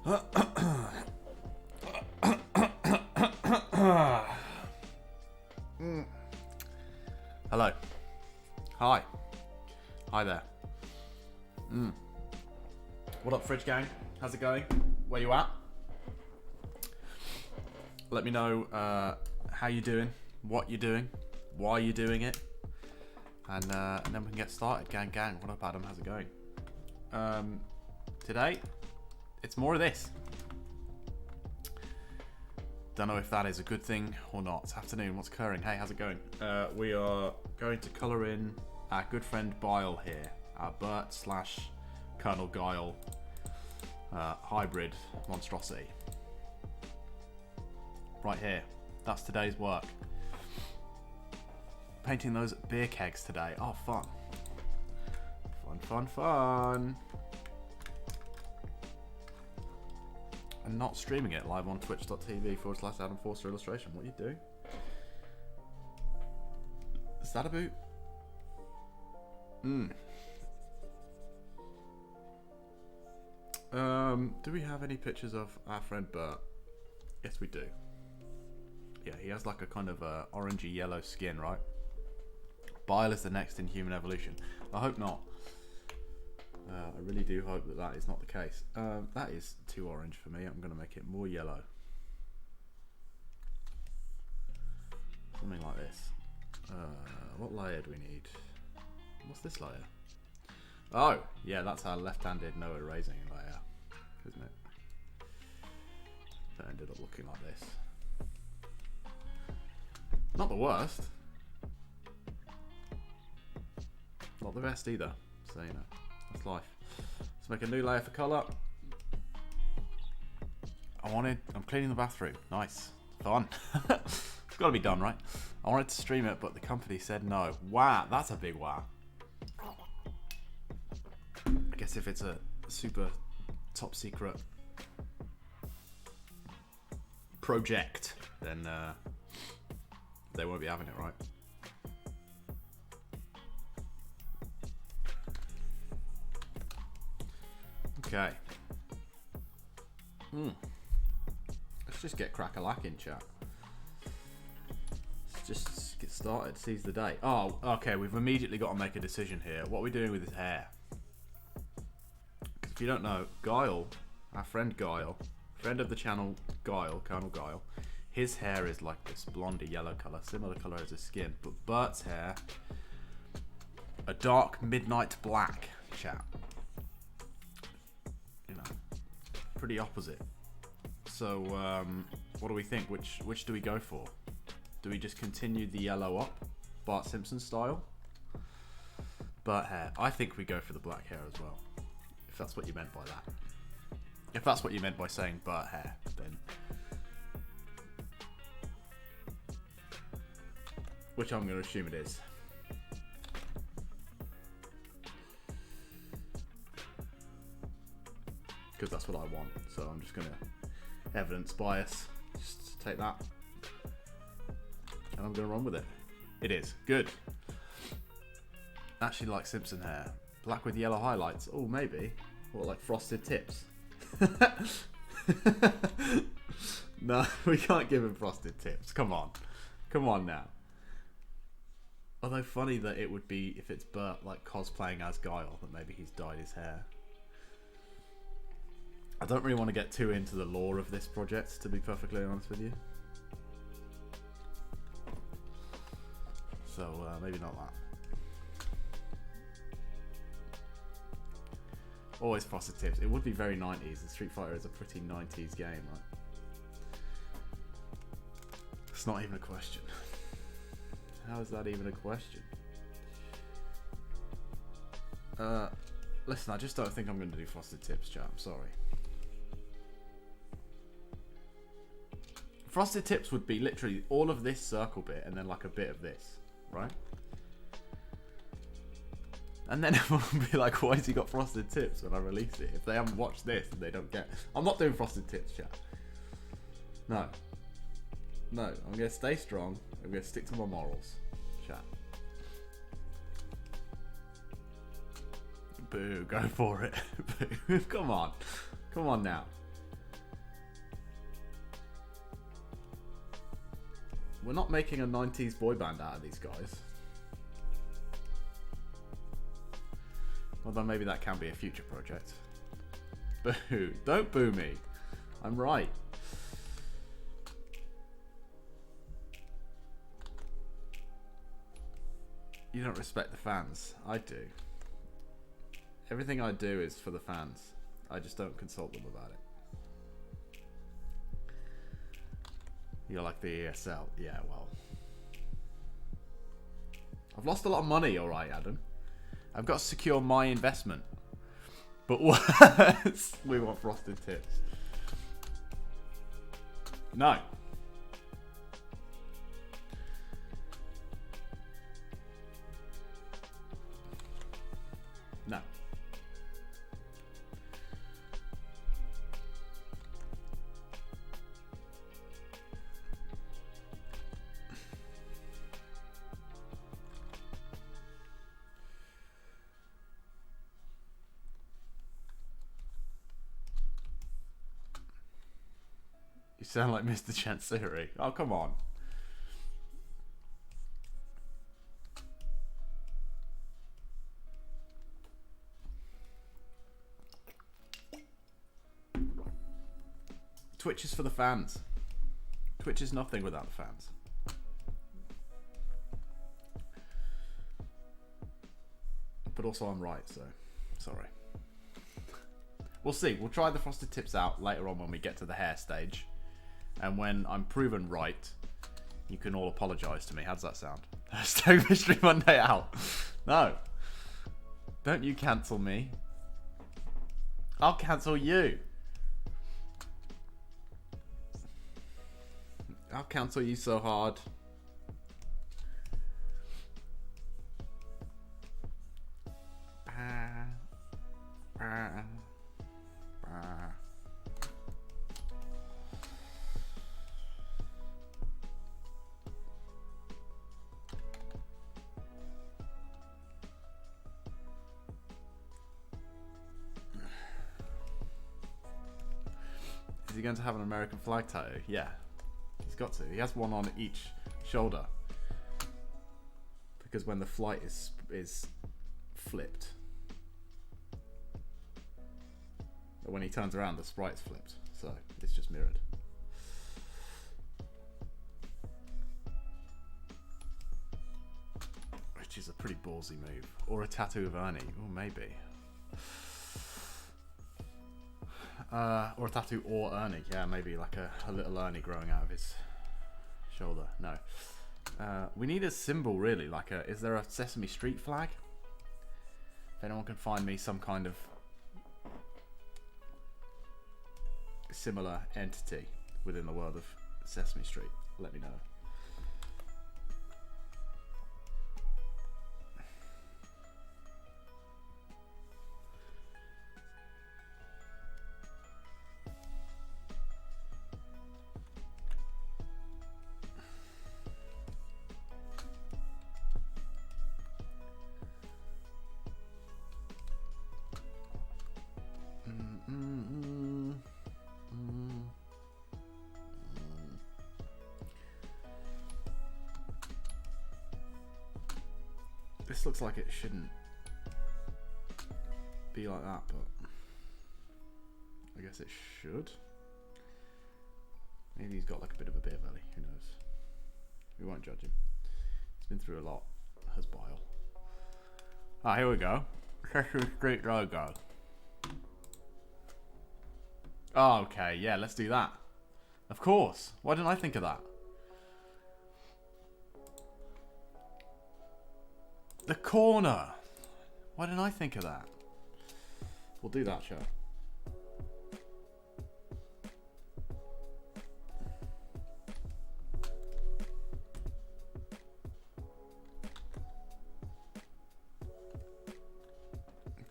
Hello. Hi. Hi there. What up, Fridge Gang? How's it going? Where you at? Let me know how you doing, what you're doing, why you're doing it, and then we can get started. Gang, what up, Adam? How's it going? Today, it's more of this. Don't know if that is a good thing or not. It's afternoon. What's occurring? Hey, how's it going? We are going to colour in our good friend Bile here, our Bert / Colonel Guile hybrid monstrosity. Right here. That's today's work. Painting those beer kegs today. Oh, fun. Fun. And not streaming it live on twitch.tv/Adam Forster illustration. What are you doing? Is that a boot? Do we have any pictures of our friend Bert? Yes, we do. Yeah, he has like a kind of orangey yellow skin, right? Bile is the next in human evolution. I hope not. I really do hope that that is not the case. That is too orange for me. I'm going to make it more yellow. Something like this. What layer do we need? What's this layer? Oh, yeah, that's our left-handed no erasing layer, isn't it? That ended up looking like this. Not the worst. Not the best either. So, you know. That's life. Let's make a new layer for colour. I'm cleaning the bathroom. Nice. Fun. It's got to be done, right? I wanted to stream it, but the company said no. Wow, that's a big wow. I guess if it's a super top secret project, then they won't be having it, right? Okay. Let's just get crack-a-lack in, chat. Let's just get started. Seize the day. Oh, okay. We've immediately got to make a decision here. What are we doing with his hair? Because if you don't know, Guile, our friend Guile, friend of the channel Guile, Colonel Guile, his hair is like this blondie yellow colour, similar colour as his skin. But Bert's hair, a dark midnight black, chat. Pretty opposite. So what do we think? Which do we go for? Do we just continue the yellow up, Bart Simpson style? Bert hair. I think we go for the black hair as well. If that's what you meant by that. If that's what you meant by saying Bert hair, then which I'm going to assume it is. Because that's what I want, so I'm just gonna evidence bias, just take that, and I'm gonna run with it. It is good. Actually, like Simpson hair, black with yellow highlights. Oh, maybe. What, like frosted tips? No, we can't give him frosted tips. Come on now. Although funny that it would be if it's Bert like cosplaying as Guile, that maybe he's dyed his hair. I don't really want to get too into the lore of this project, to be perfectly honest with you. So, maybe not that. Always frosted tips. It would be very 90s, and Street Fighter is a pretty 90s game, right? It's not even a question. How is that even a question? Listen, I just don't think I'm going to do frosted tips, chat. I'm sorry. Frosted tips would be literally all of this circle bit and then like a bit of this, right? And then everyone will be like, why has he got frosted tips when I release it? If they haven't watched this and they don't get... I'm not doing frosted tips, chat. No. No, I'm going to stay strong. I'm going to stick to my morals, chat. Boo, go for it. Boo. Come on. Come on now. We're not making a 90s boy band out of these guys. Although maybe that can be a future project. Boo. Don't boo me. I'm right. You don't respect the fans. I do. Everything I do is for the fans. I just don't consult them about it. You're like the ESL. Yeah, well. I've lost a lot of money, alright, Adam. I've got to secure my investment. But worse, we want frosted tips. No. No. You sound like Mr. Chancery. Oh, come on. Twitch is for the fans. Twitch is nothing without the fans. But also I'm right, so sorry. We'll see. We'll try the frosted tips out later on when we get to the hair stage. And when I'm proven right, you can all apologise to me. How does that sound? Hashtag Mystery Monday out. No. Don't you cancel me. I'll cancel you. I'll cancel you so hard. Is he going to have an American flag tattoo? Yeah, he's got to. He has one on each shoulder because when the flight is flipped, but when he turns around, the sprite's flipped, so it's just mirrored. Which is a pretty ballsy move. Or a tattoo of Ernie. Oh, maybe. Or a tattoo or Ernie. Yeah, maybe like a little Ernie growing out of his shoulder. No. We need a symbol, really. Like is there a Sesame Street flag? If anyone can find me some kind of similar entity within the world of Sesame Street, let me know. This looks like it shouldn't be like that, but I guess it should. Maybe he's got like a bit of a beer belly, who knows. We won't judge him. He's been through a lot, has bile. Ah, here we go. Sesame Street logo. Oh, okay, yeah, let's do that. Of course. Why didn't I think of that? The corner. Why didn't I think of that? We'll do that, chat.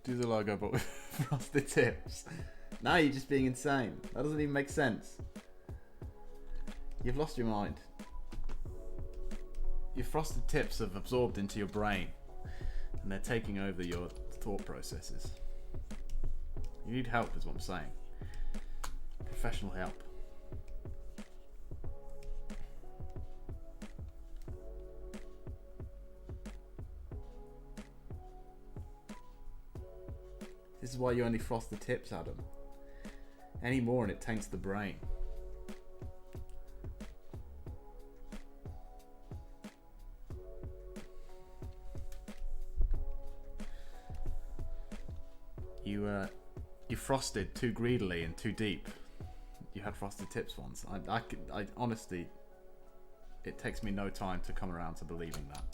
Do the logo, but with frosted tips. Now you're just being insane. That doesn't even make sense. You've lost your mind. Your frosted tips have absorbed into your brain. And they're taking over your thought processes. You need help is what I'm saying. Professional help. This is why you only frost the tips, Adam. Any more and it taints the brain. You frosted too greedily and too deep. You had frosted tips once. I honestly, it takes me no time to come around to believing that.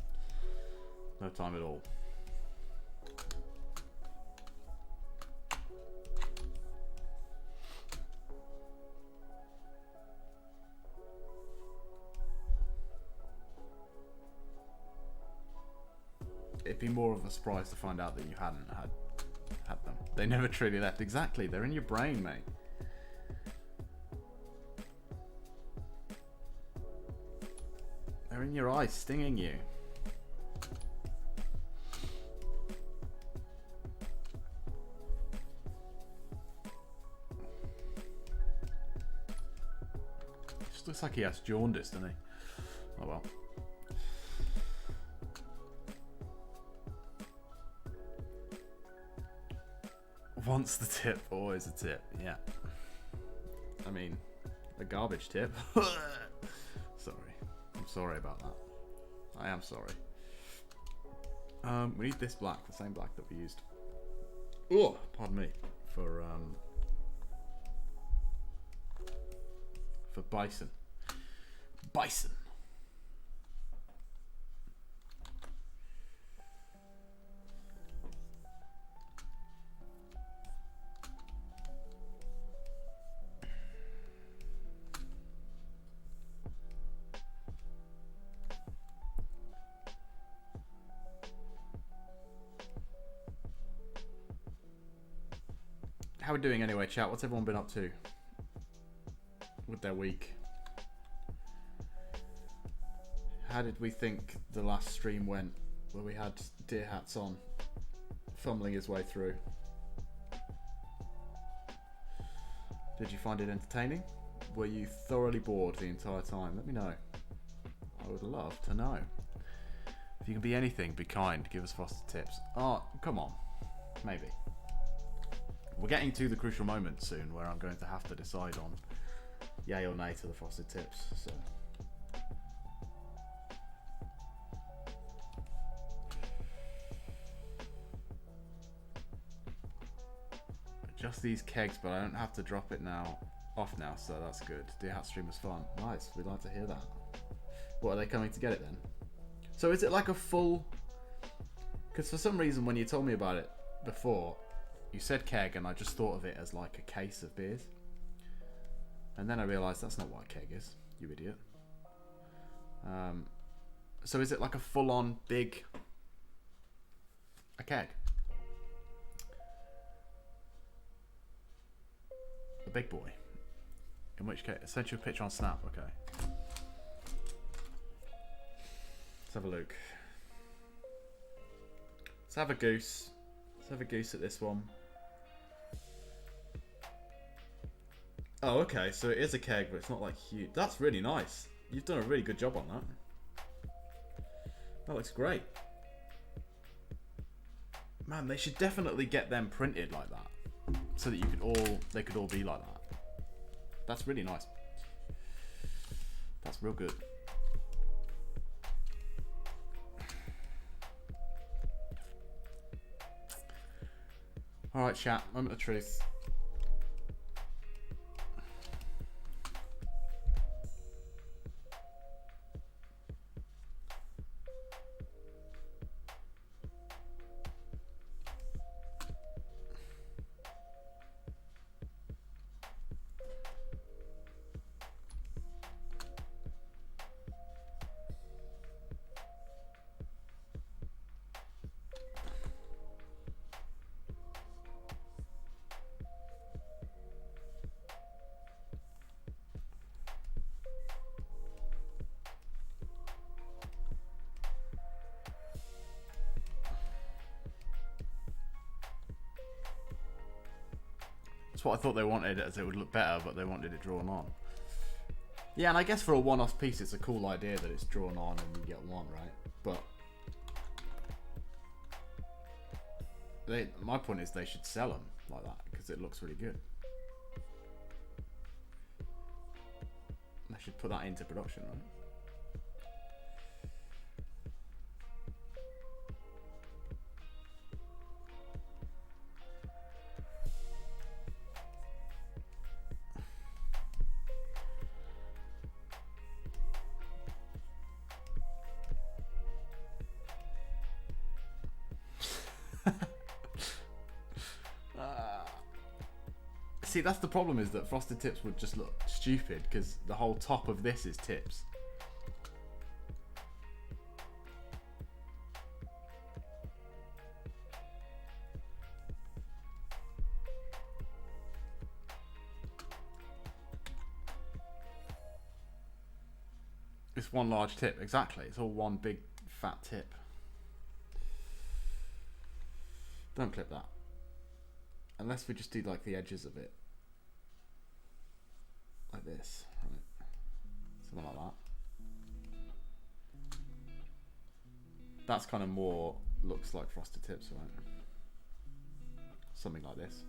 No time at all. It'd be more of a surprise to find out that you hadn't had them. They never truly left. Exactly. They're in your brain, mate. They're in your eyes, stinging you. Just looks like he has jaundice, doesn't he? Oh well. Once the tip, always a tip. Yeah. I mean, a garbage tip. Sorry. I'm sorry about that. I am sorry. We need this black, the same black that we used. Oh, pardon me. For bison. Bison. How are we doing anyway, chat? What's everyone been up to with their week? How did we think the last stream went where we had deer hats on, fumbling his way through? Did you find it entertaining? Were you thoroughly bored the entire time? Let me know. I would love to know. If you can be anything, be kind. Give us frosted tips. Oh, come on. Maybe. We're getting to the crucial moment soon where I'm going to have to decide on yay or nay to the frosted tips. So just these kegs, but I don't have to drop it now off now, so that's good. Deer Hat stream was fun. Nice, we'd like to hear that. What, are they coming to get it then? So is it like a full... Because for some reason when you told me about it before, you said keg and I just thought of it as like a case of beers. And then I realised that's not what a keg is, you idiot. So is it like a full-on big... a keg? A big boy? In which case, send you a picture on Snap, okay. Let's have a look. Let's have a goose. Let's have a goose at this one. Oh, okay, so it is a keg, but it's not like huge. That's really nice. You've done a really good job on that. That looks great. Man, they should definitely get them printed like that, so that they could all be like that. That's really nice. That's real good. Alright, chat, moment of truth. That's what I thought they wanted, as it would look better, but they wanted it drawn on. Yeah, and I guess for a one-off piece, it's a cool idea that it's drawn on and you get one, right? But my point is they should sell them. like that because it looks really good. I should put that into production, right? See, that's the problem, is that frosted tips would just look stupid because the whole top of this is tips. It's one large tip, exactly. It's all one big fat tip. Don't clip that. Unless we just do like the edges of it. Like this, right? Something like that. That's kind of more looks like frosted tips, right? Something like this.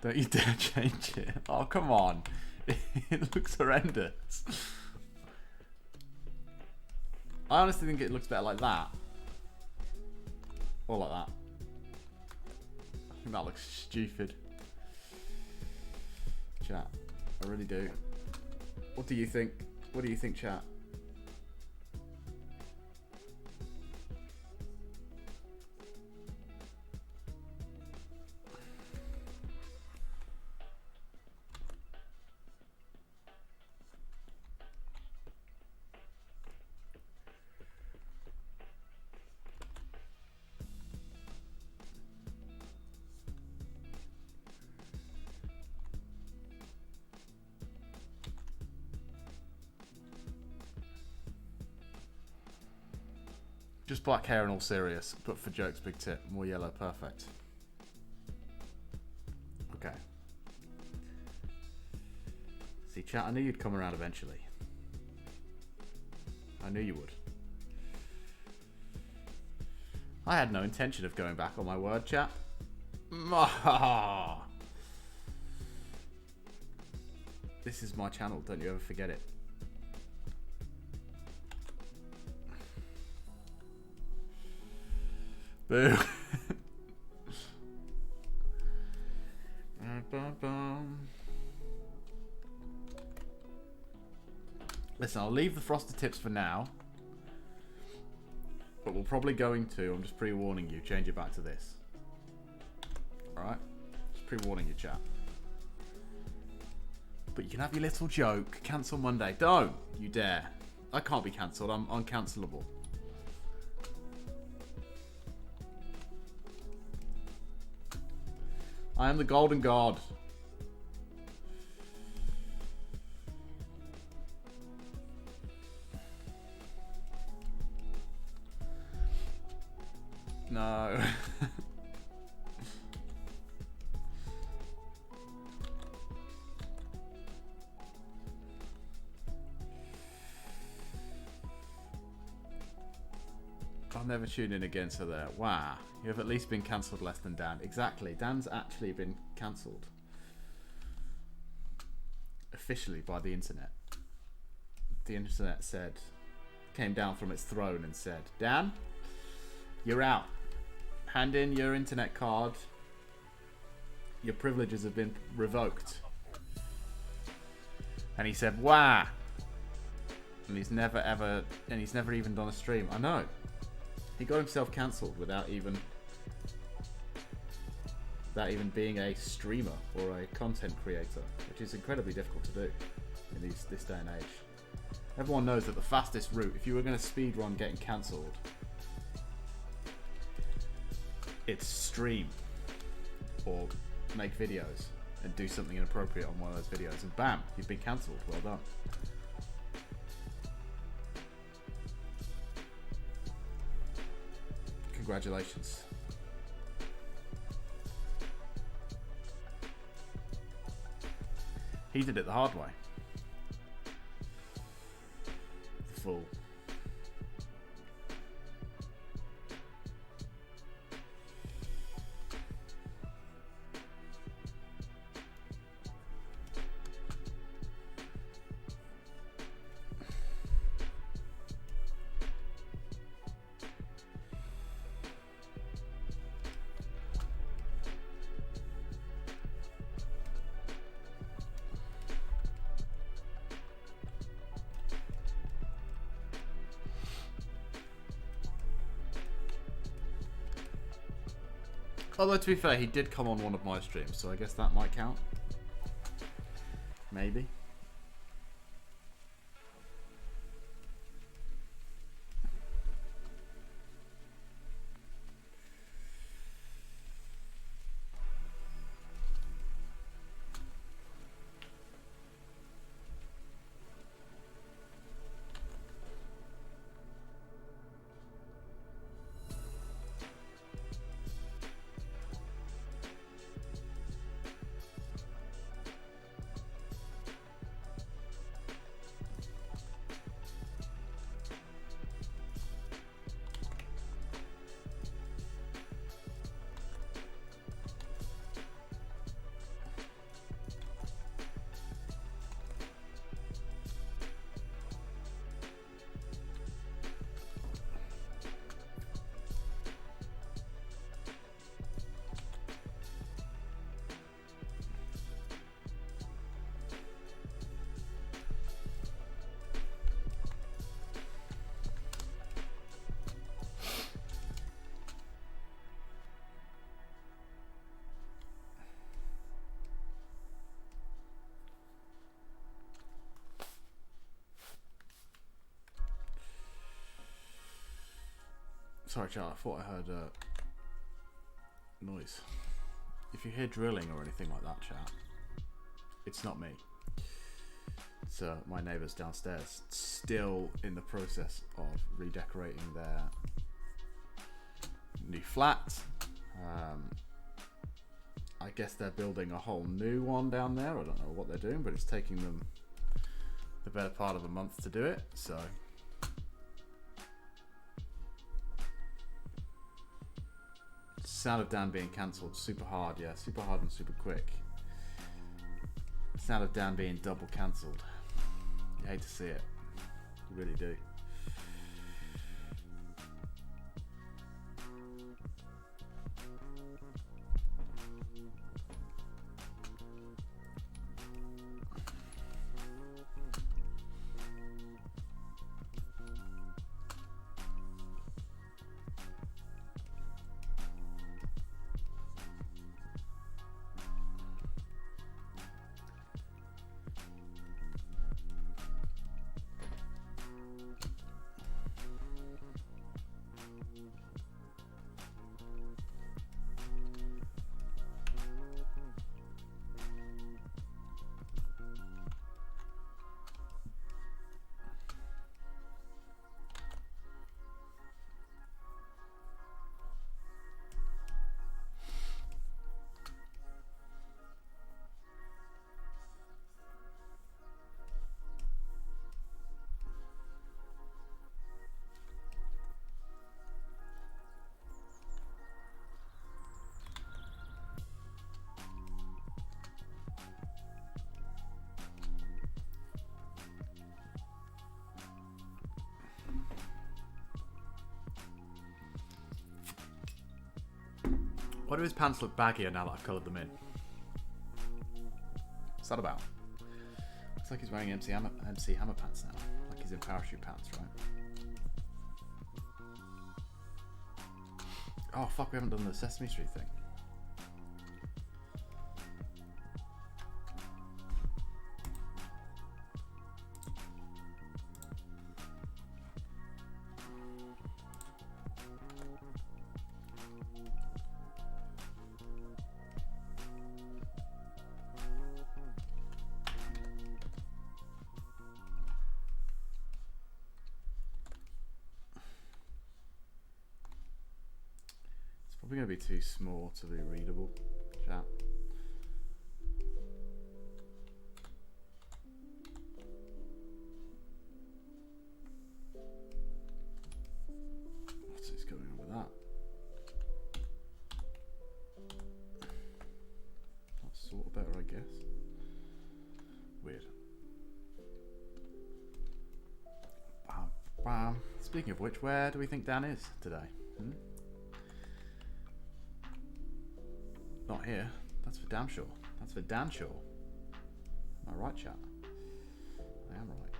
Don't you dare change it. Oh, come on. It looks horrendous. I honestly think it looks better like that. Or like that. I think that looks stupid. Chat. I really do. What do you think? What do you think, chat? Just black hair and all serious, but for jokes, big tip. More yellow, perfect. Okay. See, chat, I knew you'd come around eventually. I knew you would. I had no intention of going back on my word, chat. This is my channel, don't you ever forget it. Boo. Listen, I'll leave the frosted tips for now. But we're probably going to, I'm just pre-warning you, change it back to this. Alright? Just pre-warning you, chat. But you can have your little joke. Cancel Monday. Don't you dare. I can't be cancelled. I'm uncancelable. I am the golden god. No. I'll never tune in again, so there. Wow. You have at least been cancelled less than Dan. Exactly. Dan's actually been cancelled. Officially by the internet. The internet said, came down from its throne and said, Dan, you're out. Hand in your internet card. Your privileges have been revoked. And he said, wow. And he's never even done a stream. I know. He got himself cancelled without even being a streamer or a content creator, which is incredibly difficult to do in this day and age. Everyone knows that the fastest route, if you were going to speedrun getting cancelled, it's stream or make videos and do something inappropriate on one of those videos, and bam, you've been cancelled. Well done. Congratulations. He did it the hard way. The fool. Although, to be fair, he did come on one of my streams, so I guess that might count. Maybe. Sorry, chat, I thought I heard noise. If you hear drilling or anything like that, chat, it's not me. It's my neighbours downstairs, still in the process of redecorating their new flat. I guess they're building a whole new one down there. I don't know what they're doing, but it's taking them the better part of a month to do it, so... Sound of Dan being cancelled, super hard, yeah, super hard and super quick. Sound of Dan being double cancelled. You hate to see it, you really do. Why do his pants look baggier now that I've coloured them in? What's that about? Looks like he's wearing MC Hammer pants now. Like he's in parachute pants, right? Oh fuck, we haven't done the Sesame Street thing. Probably going to be too small to be readable, chat. What is going on with that? That's sort of better, I guess. Weird. Bam, bam. Speaking of which, where do we think Dan is today? Not here. That's for damn sure. That's for damn sure. Am I right, chat? I am right.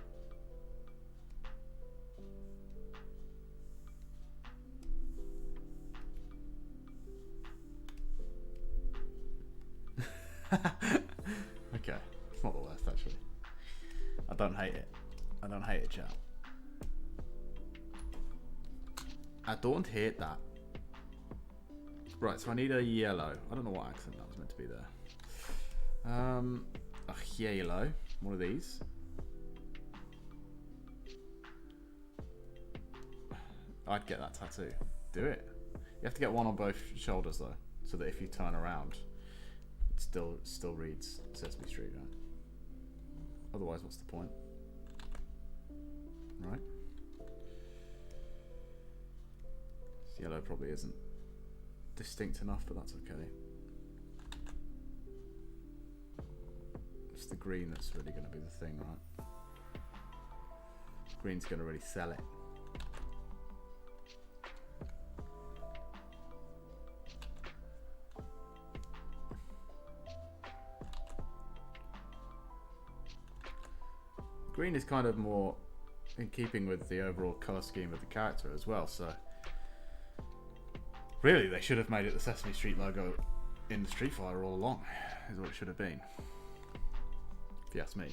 Okay, it's not the worst actually. I don't hate it. I don't hate it, chat. I don't hate that. Right, so I need a yellow. I don't know what accent that was meant to be there. A yellow. One of these. I'd get that tattoo. Do it. You have to get one on both shoulders though, so that if you turn around, it still reads Sesame Street, right? Otherwise, what's the point? Right? This yellow probably isn't distinct enough, but that's okay. It's the green that's really going to be the thing, right? Green's going to really sell it. Green is kind of more in keeping with the overall colour scheme of the character as well, so really they should have made it the Sesame Street logo in the Street Fighter all along, is what it should have been, if you ask me.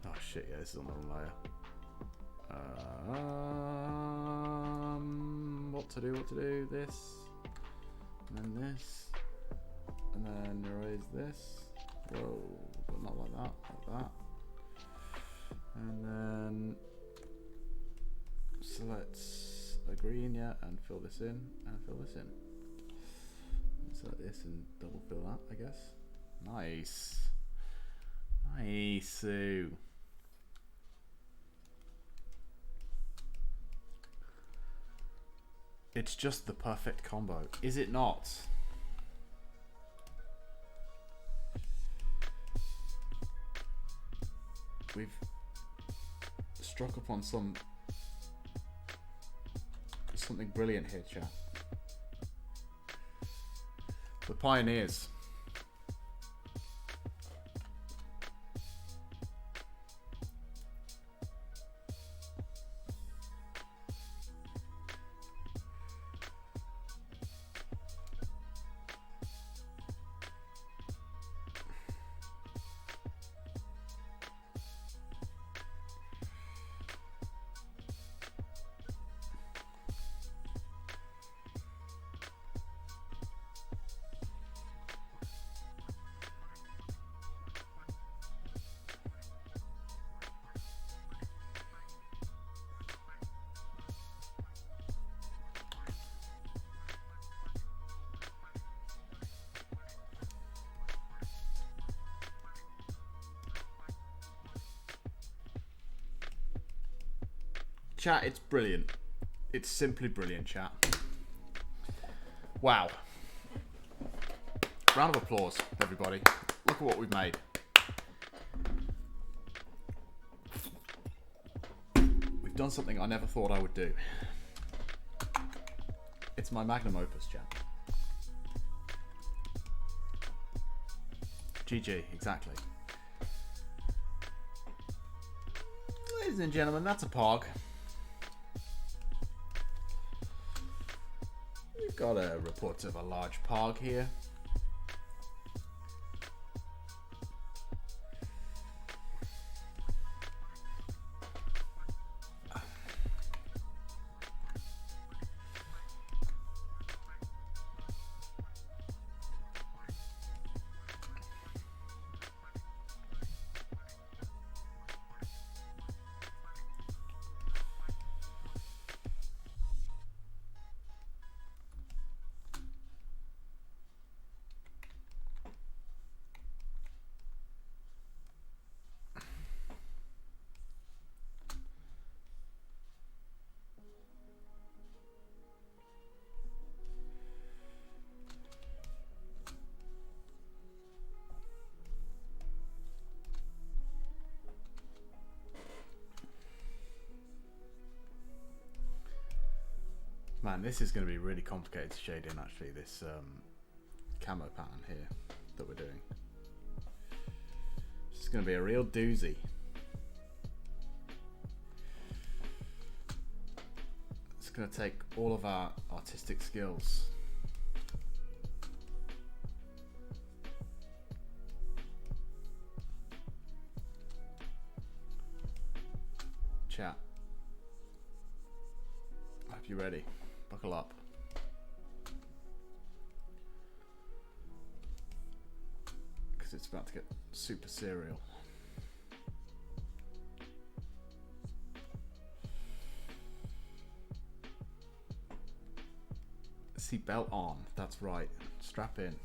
Oh shit, yeah, this is on the wrong layer. What to do, this, and then this, and then erase this. Whoa, but not like that, like that. And then select a green, yeah, and fill this in, and fill this in. Select this and double fill that, I guess. Nice. Nice. It's just the perfect combo, is it not? We've struck upon something brilliant here, chat. We're pioneers. Chat, it's brilliant. It's simply brilliant, chat. Wow. Round of applause, everybody. Look at what we've made. We've done something I never thought I would do. It's my magnum opus, chat. GG, exactly. Ladies and gentlemen, that's a pog. Got a report of a large pog here. Man, this is going to be really complicated to shade in, actually, this camo pattern here that we're doing. This is going to be a real doozy. It's going to take all of our artistic skills. chat. I hope you're ready. Buckle up. Because it's about to get super serial. Seatbelt on. That's right. Strap in.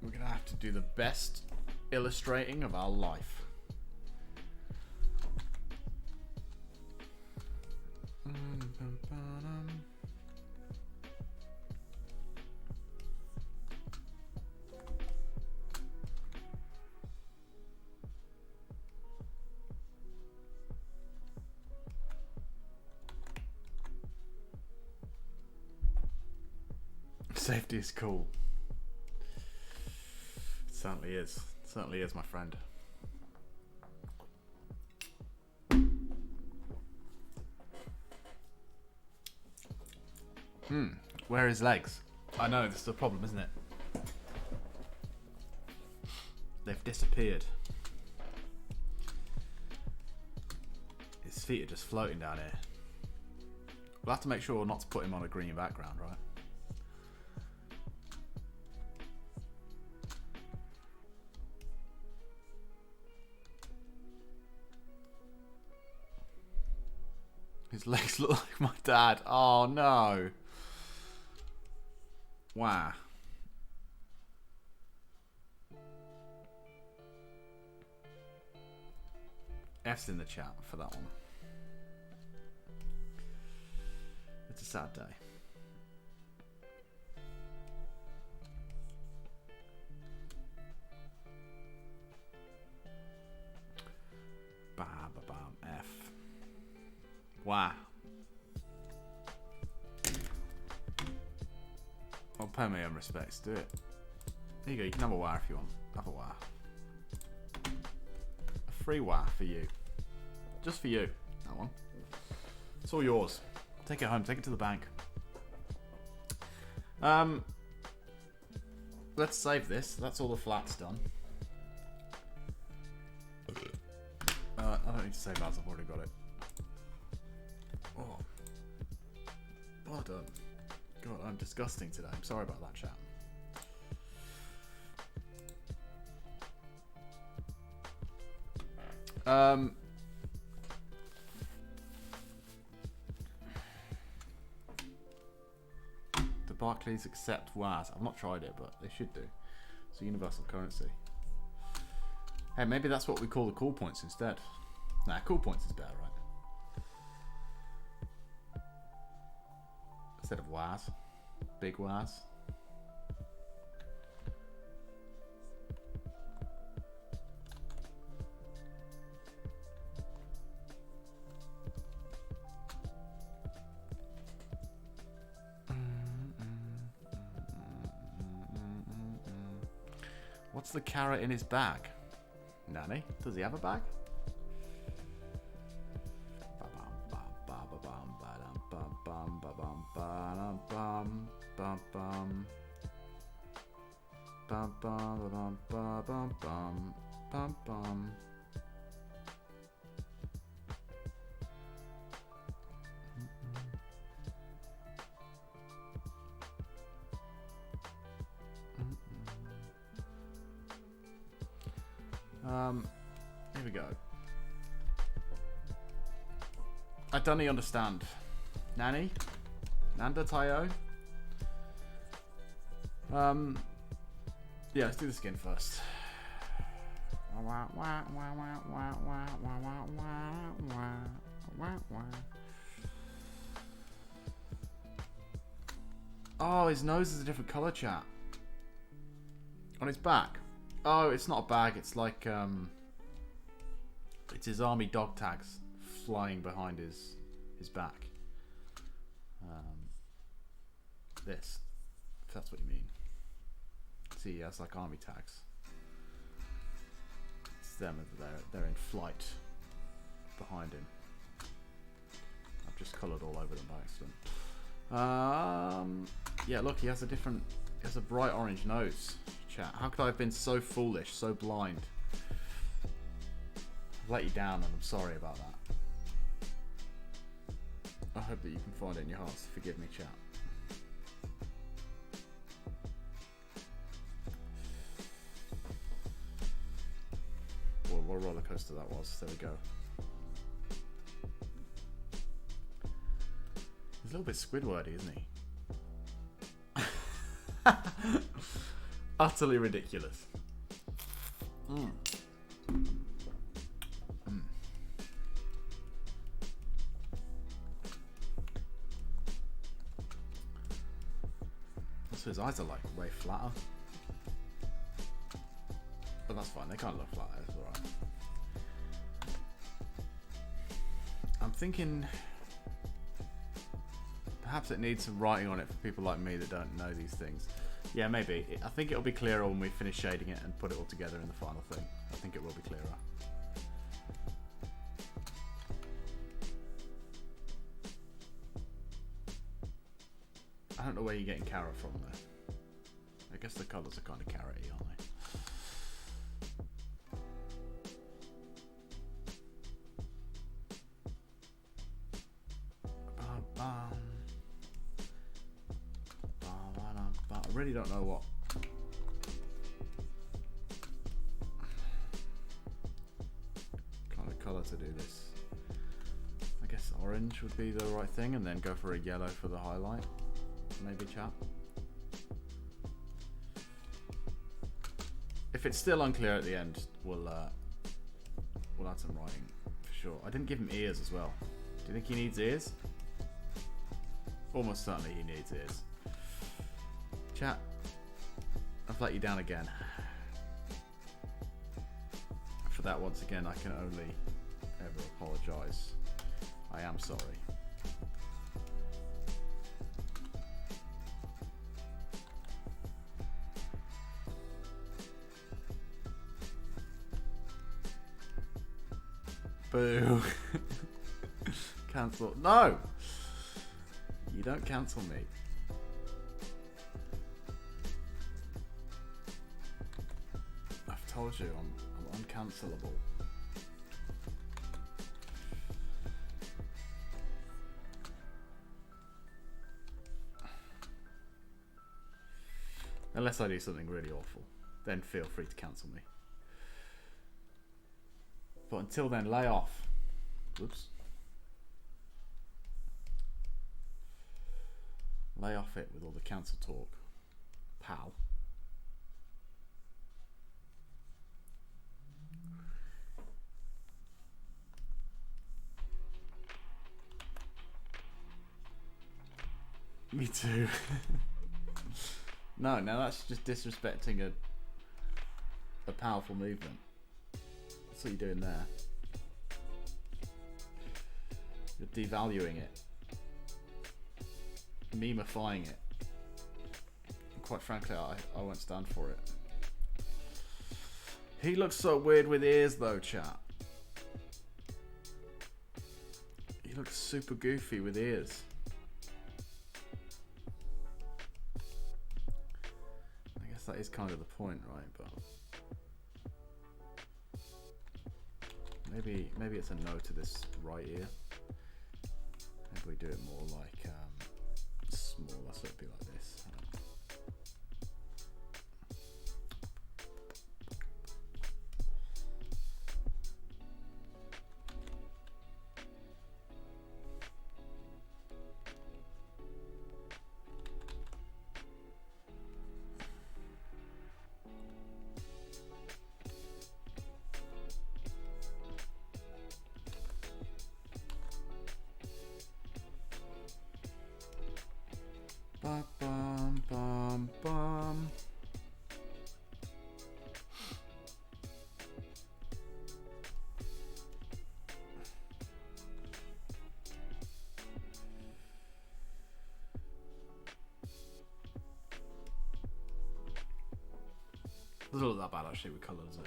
We're gonna have to do the best illustrating of our life. Safety is cool. It certainly is. It certainly is, my friend. Where are his legs? I know, this is the problem, isn't it? They've disappeared. His feet are just floating down here. We'll have to make sure not to put him on a green background, right? His legs look like my dad. Oh no. Wow. F's in the chat for that one. It's a sad day. Bam, bam, F. Wow. I'll pay my own respects. Do it. There you go. You can have a wah if you want. Have a wah. A free wah for you. Just for you. That one. It's all yours. Take it home. Take it to the bank. Let's save this. That's all the flats done. I don't need to save as. I've already got it. Oh. Well done. God, I'm disgusting today. I'm sorry about that, chat. Do Barclays accept WAS? I've not tried it, but they should do. It's a universal currency. Hey, maybe that's what we call the cool points instead. Nah, cool points is better, right? Instead of WAS. Big WAS. What's the carrot in his bag? Nanny? Does he have a bag? Here we go. I don't really understand. Nanny? Nanda Tayo? Yeah, let's do the skin first. Oh, his nose is a different color, chat. On his back. Oh, it's not a bag. It's like it's his army dog tags flying behind his back. This, if that's what you mean. See, he has like army tags. It's them. They're in flight behind him. I've just coloured all over them by accident. Yeah, look, he has a bright orange nose. Chat. How could I have been so foolish, so blind? I've let you down, and I'm sorry about that. I hope that you can find it in your hearts to forgive me, chat. What a roller coaster that was. There we go. He's a little bit Squidwardy, isn't he? Utterly ridiculous. Also, his eyes are like way flatter. But that's fine, they can't look flatter, it's alright. I'm thinking perhaps it needs some writing on it for people like me that don't know these things. Yeah, maybe. I think it'll be clearer when we finish shading it and put it all together in the final thing. I think it will be clearer. I don't know where you're getting carrot from though. I guess the colours are kind of carroty, aren't they? I really don't know what kind of colour to do this. I guess orange would be the right thing, and then go for a yellow for the highlight. Maybe, chap. If it's still unclear at the end, we'll add some writing for sure. I didn't give him ears as well. Do you think he needs ears? Almost certainly he needs ears. Chat, I've let you down again. For that, once again, I can only ever apologise. I am sorry. Boo. Cancel. No! You don't cancel me. I've told you, I'm uncancelable. Unless I do something really awful, then feel free to cancel me. But until then, lay off. Whoops. Lay off it with all the cancel talk, pal. Me too. No, now that's just disrespecting a powerful movement. That's what you're doing there. You're devaluing it. Memifying it. And quite frankly, I won't stand for it. He looks so weird with ears though, chat. He looks super goofy with ears. I guess that is kind of the point, right? But maybe it's a no to this right ear. Maybe we do it more like smaller, so it'd be like this. Bum, bum, bum, bum. Doesn't look that bad actually with colour, does it?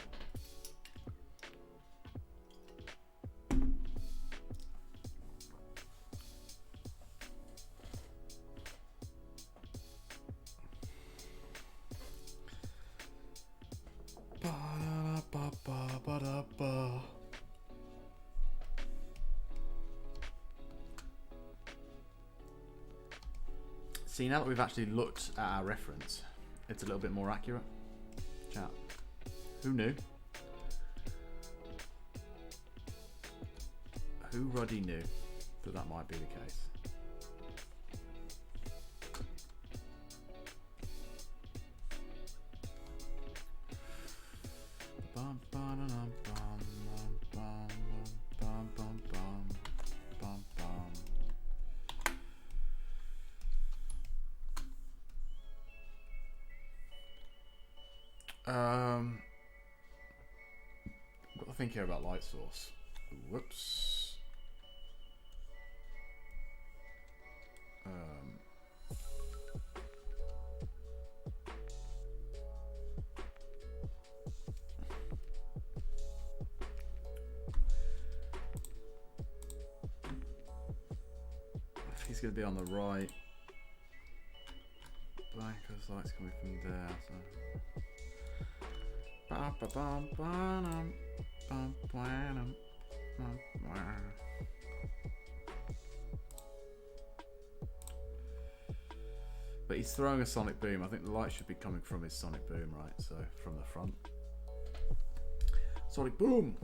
See, now that we've actually looked at our reference, it's a little bit more accurate. Chat. Who knew? Who Ruddy knew that that might be the case? Bum, ba-da-dum, bum, bum, bum, bum, bum, bum, bum. Got to think here about light source. Whoops. If he's going to be on the right, black as light's coming from there. So. But he's throwing a sonic boom. I think the light should be coming from his sonic boom, right? So from the front. Sonic boom!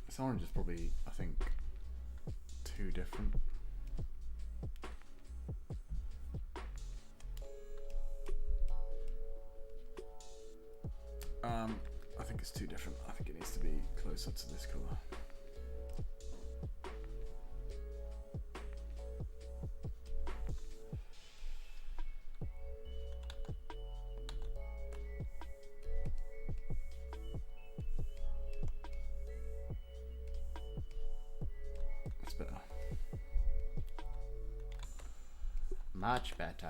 This orange is probably, I think, too different. I think it's too different. I think it needs to be closer to this colour. Much better.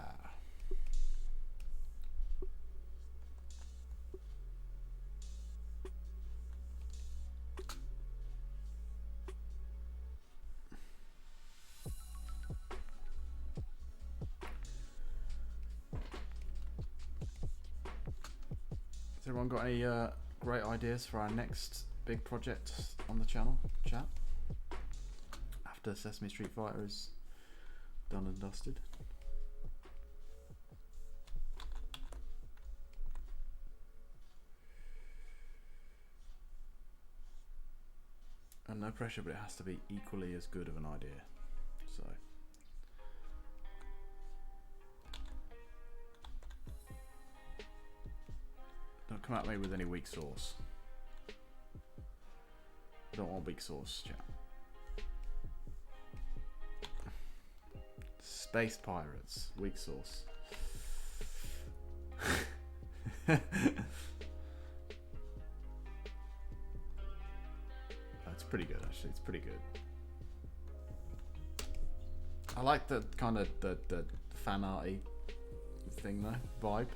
Has everyone got any great ideas for our next big project on the channel, chat? After Sesame Street Fighter is done and dusted. And no pressure, but it has to be equally as good of an idea. So. Don't come at me with any weak sauce. I don't want weak sauce, chat. Space pirates, weak sauce. It's pretty good, actually. It's pretty good. I like the kind of the fan arty thing though, vibe.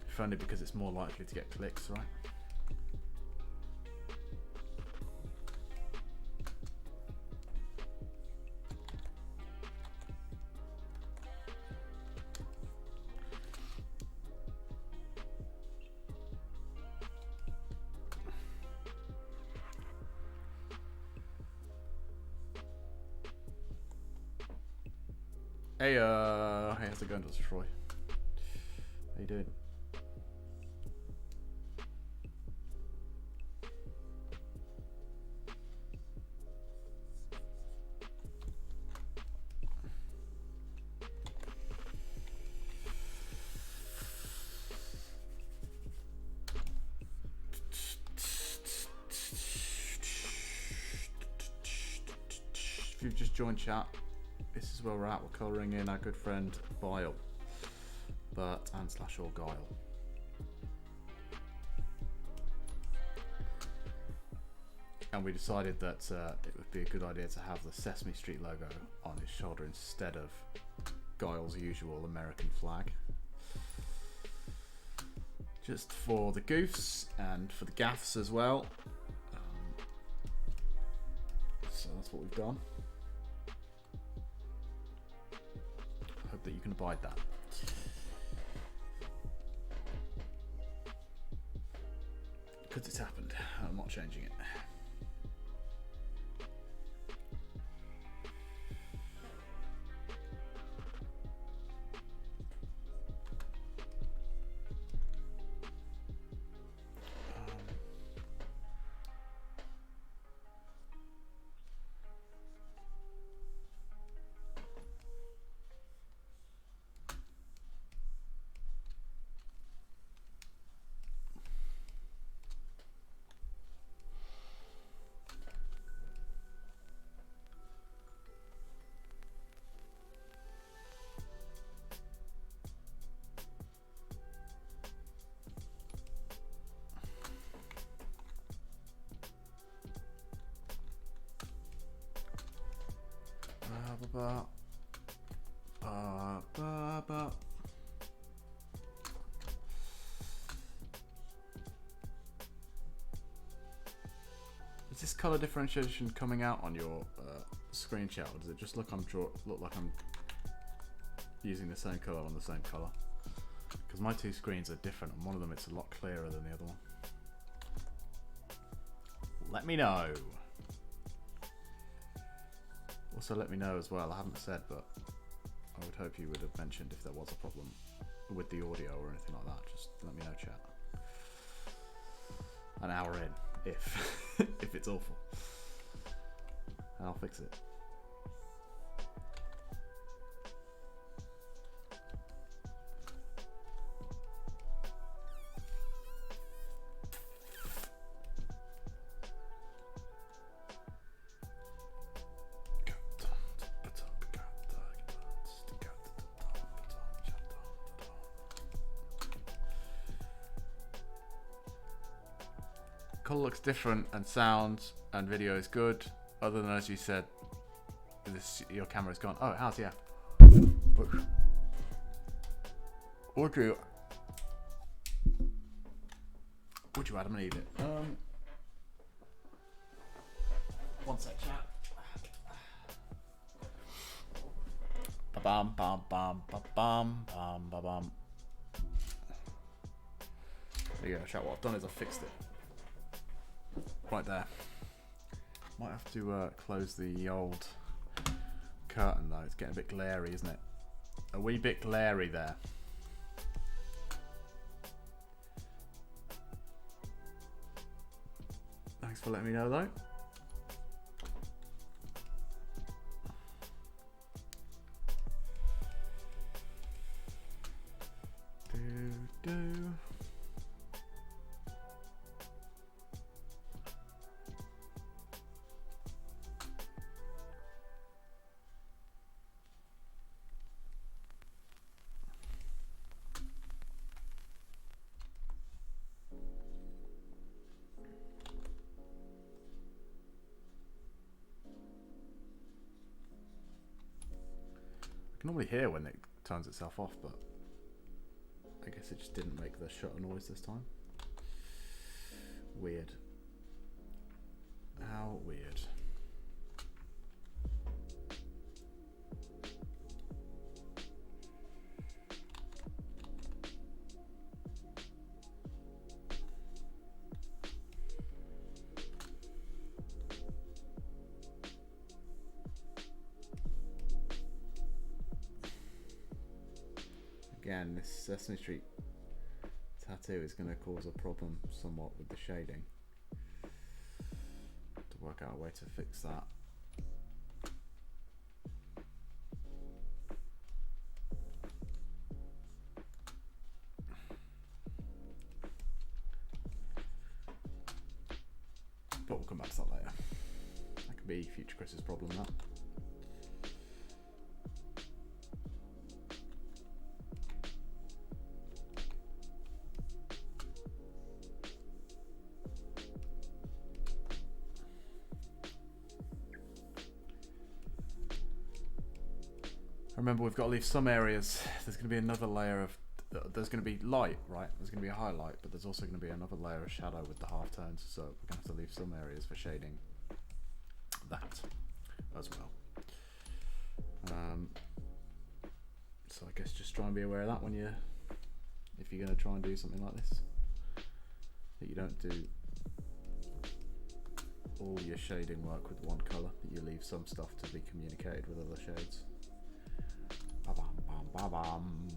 If only because it's more likely to get clicks, right? Hey, how's it going, Dr. Troy? How you doing? If you've just joined chat, this is where we're at. We're colouring in our good friend Bile, Bert and / or Guile. And we decided that it would be a good idea to have the Sesame Street logo on his shoulder instead of Guile's usual American flag. Just for the goofs and for the gaffs as well. So that's what we've done. I hope that you can abide that. Because it's happened. I'm not changing it. Is this color differentiation coming out on your screen chat, or does it just look like I'm using the same color on the same color? Because my two screens are different, and one of them it's a lot clearer than the other one. Let me know. Also, let me know as well. I haven't said, but I would hope you would have mentioned if there was a problem with the audio or anything like that. Just let me know, chat. An hour in, if it's awful, I'll fix it. Colour looks different, and sound and video is good. Other than, as you said, your camera's gone. Oh, it has, yeah. Would you Adam need it? One sec, chat. Ba-bam, bam, bam, ba-bam, bam, ba-bam. There you go, chat. What I've done is I've fixed it. Right there. Might have to close the old curtain though. It's getting a bit glary, isn't it? A wee bit glary there. Thanks for letting me know though. Do. I can normally hear when it turns itself off, but I guess it just didn't make the shutter noise this time. Weird. How weird. Again, this Sesame Street tattoo is going to cause a problem somewhat with the shading. To work out a way to fix that. But we'll come back to that later. That could be future Chris's problem, that. Remember, we've got to leave some areas. There's going to be another layer of... There's going to be light, right? There's going to be a highlight, but there's also going to be another layer of shadow with the halftones. So we're going to have to leave some areas for shading that as well. So I guess just try and be aware of that when if you're going to try and do something like this. That you don't do all your shading work with one colour, that you leave some stuff to be communicated with other shades. Ba-bam, bam, ba-bam.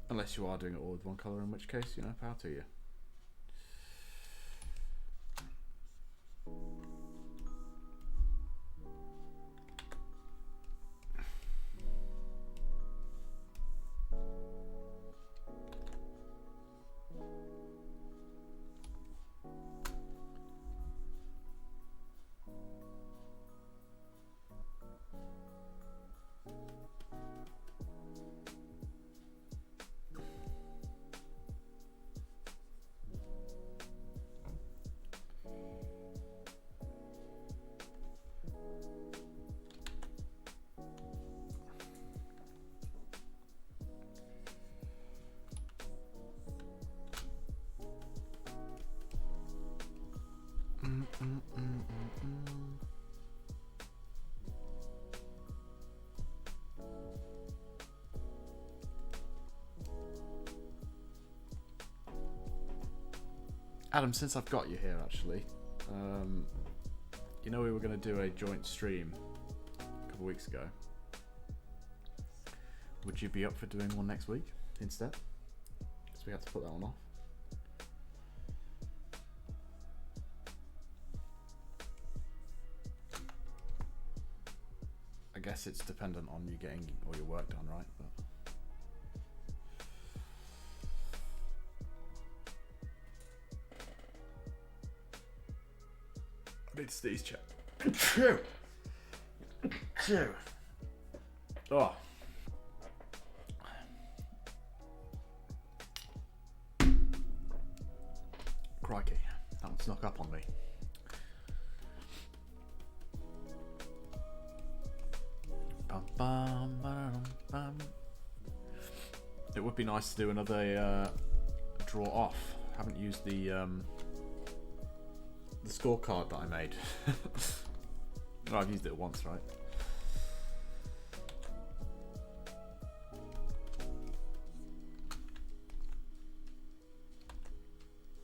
Unless you are doing it all with one colour, in which case, power to you. Adam, since I've got you here, actually, we were going to do a joint stream a couple of weeks ago. Would you be up for doing one next week instead? Because we had to put that one off. I guess it's dependent on you getting all your work done, right? But it's these chat. Oh. Crikey, that one snuck up on me. It would be nice to do another draw off. Haven't used the scorecard that I made. Oh, I've used it once, right?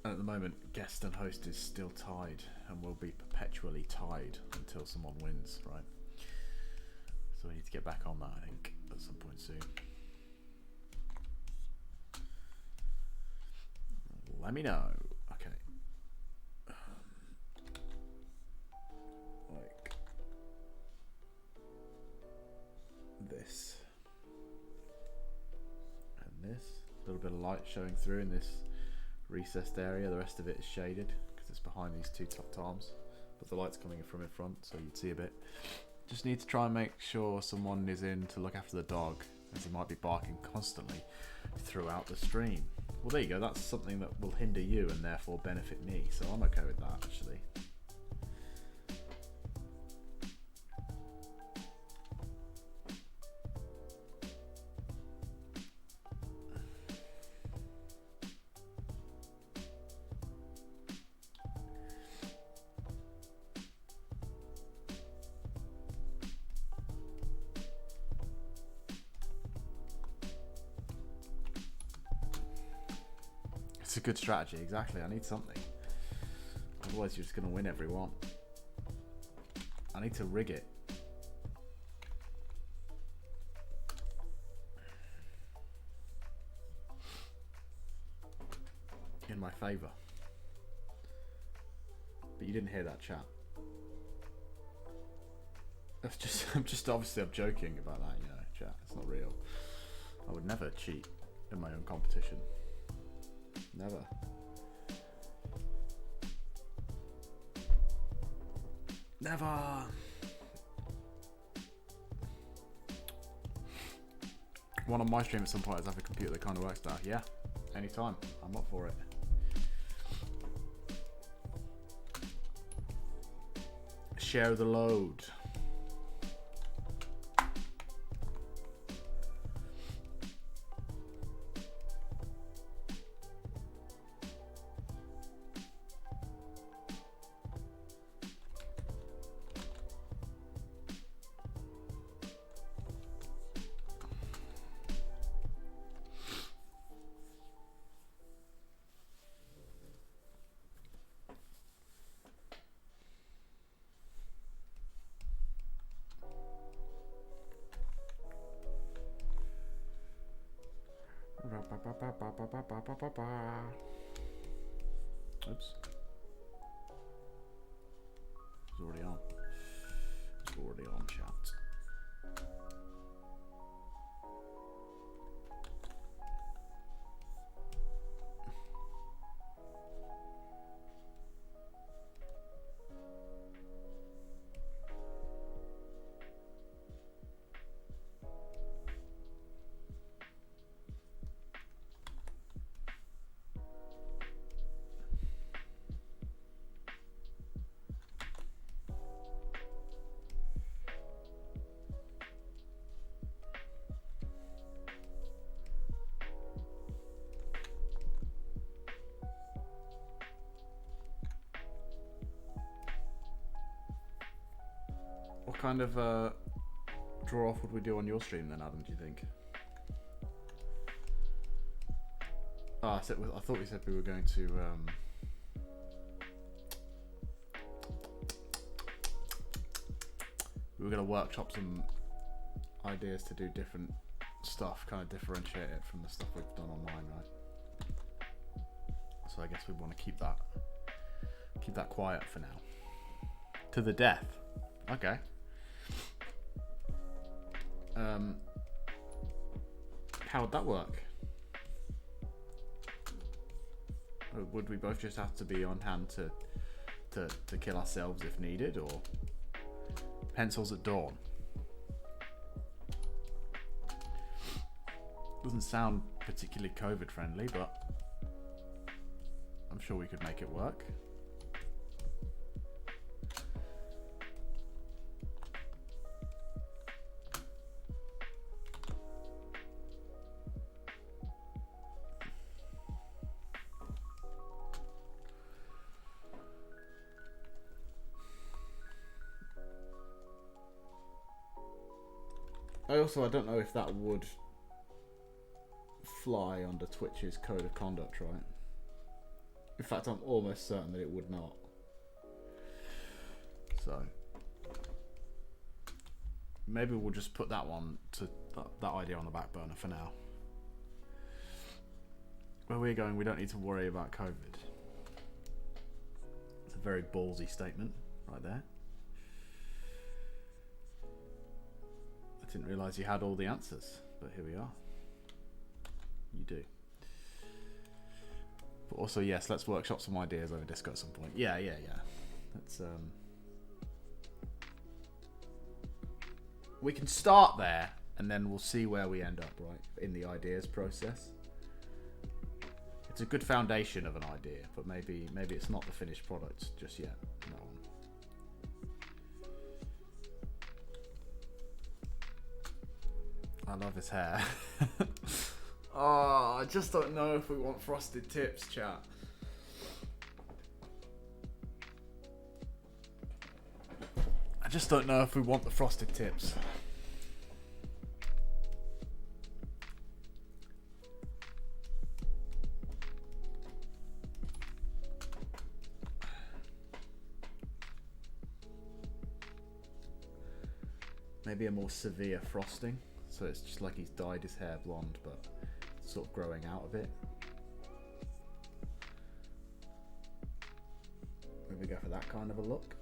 And at the moment, guest and host is still tied and will be perpetually tied until someone wins, right? So we need to get back on that, I think, at some point soon. Let me know. Okay. Like this. And this. A little bit of light showing through in this recessed area. The rest of it is shaded because it's behind these two top arms. But the light's coming in from in front, so you'd see a bit. Just need to try and make sure someone is in to look after the dog, as he might be barking constantly throughout the stream. Well, there you go. That's something that will hinder you and therefore benefit me. So I'm okay with that, actually. It's a good strategy, exactly. I need something. Otherwise you're just going to win every one. I need to rig it. In my favour. But you didn't hear that chat. That's just, I'm joking about that, chat. It's not real. I would never cheat in my own competition. Never. Never. One on my stream at some point is have a computer that kind of works now. Yeah, anytime. I'm up for it. Share the load. Oops. It's already on. It's already on, chat. What kind of draw off would we do on your stream then, Adam, do you think? Oh, I thought we said we were going to we were going to workshop some ideas to do different stuff, kind of differentiate it from the stuff we've done online, right? So I guess we want to keep that quiet for now. To the death. Okay. How would that work? Or would we both just have to be on hand to kill ourselves if needed, or pencils at dawn? Doesn't sound particularly COVID friendly, but I'm sure we could make it work. I don't know if that would fly under Twitch's code of conduct, right? In fact, I'm almost certain that it would not. So maybe we'll just put that one to that idea on the back burner for now. Where we're going, we don't need to worry about COVID. It's a very ballsy statement right there. I didn't realise you had all the answers, but here we are. You do. But also, yes, let's workshop some ideas over Discord at some point. Yeah. Let's we can start there, and then we'll see where we end up, right, in the ideas process. It's a good foundation of an idea, but maybe it's not the finished product just yet. No. I love his hair. Oh, I just don't know if we want frosted tips, chat. I just don't know if we want the frosted tips. Maybe a more severe frosting. So it's just like he's dyed his hair blonde, but sort of growing out of it. Maybe go for that kind of a look.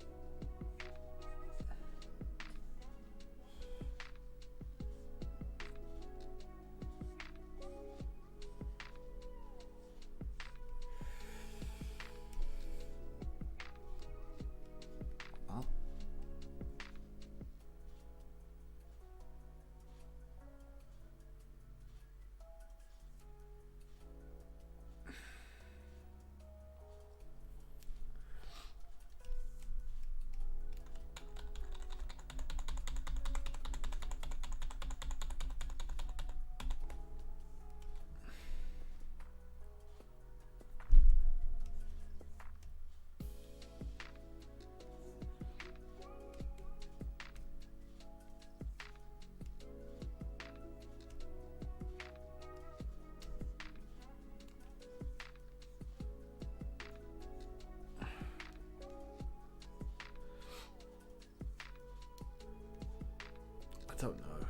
don't know.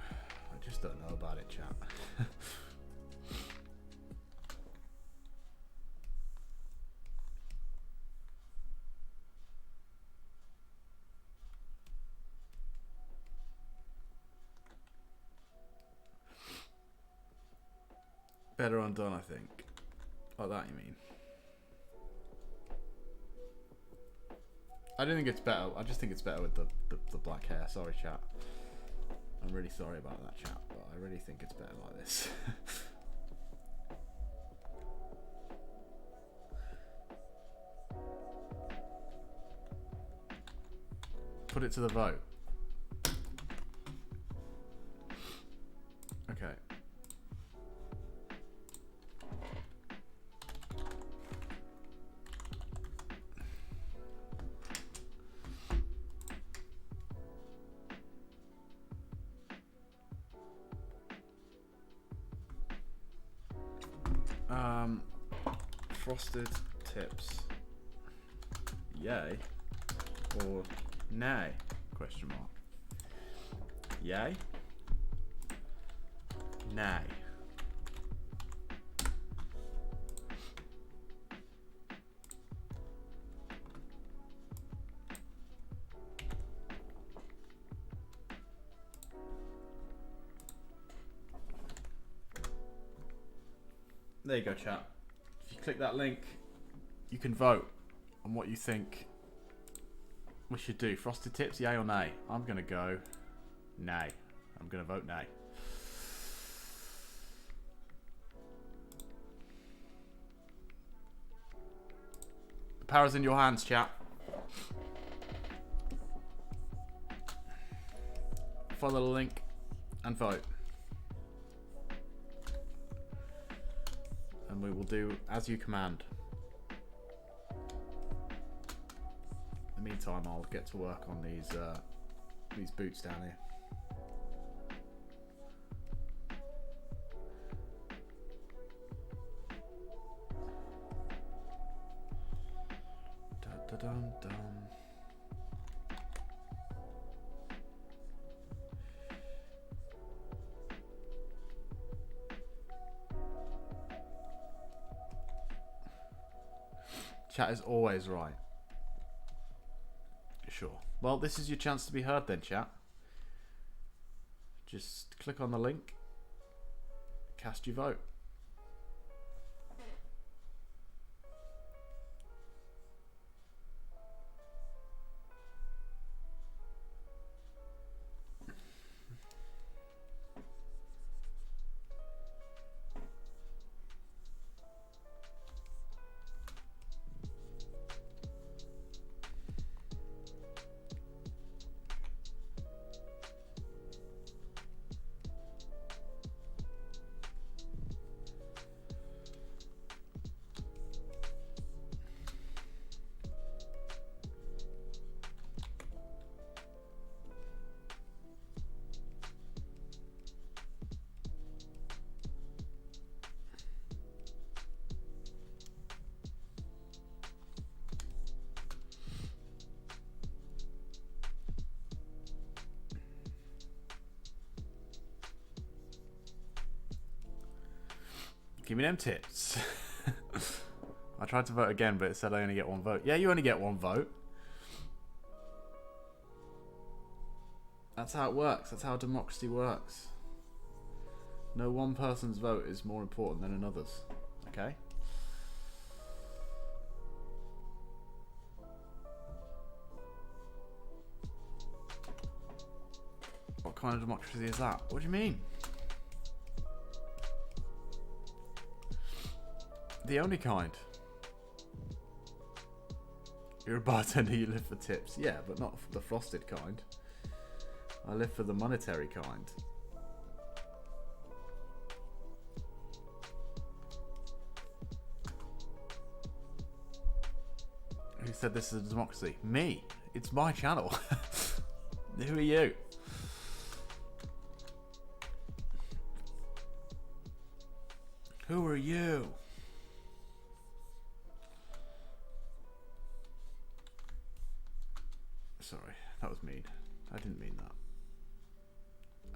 I just don't know about it, chat. Better undone, I think. Oh, that you mean? I don't think it's better. I just think it's better with the black hair. Sorry, chat. I'm really sorry about that, chat, but I really think it's better like this. Put it to the vote. Okay. Frosted tips. Yay or nay? Question mark. Yay? Nay. There you go, chat. If you click that link, you can vote on what you think we should do. Frosted tips, yay or nay? I'm going to go nay. I'm going to vote nay. The power's in your hands, chat. Follow the link and vote. And we will do as you command. In the meantime, I'll get to work on these boots down here. Dun-dun-dun-dun. Chat is always right. Sure. Well, this is your chance to be heard then, chat. Just click on the link. Cast your vote. Give me them tips. I tried to vote again, but it said I only get one vote. Yeah, you only get one vote. That's how it works. That's how democracy works. No one person's vote is more important than another's. Okay? What kind of democracy is that? What do you mean? The only kind. You're a bartender, you live for tips. Yeah, but not for the frosted kind. I live for the monetary kind. Who said this is a democracy? Me. It's my channel. Who are you? Who are you? Sorry, that was mean. I didn't mean that.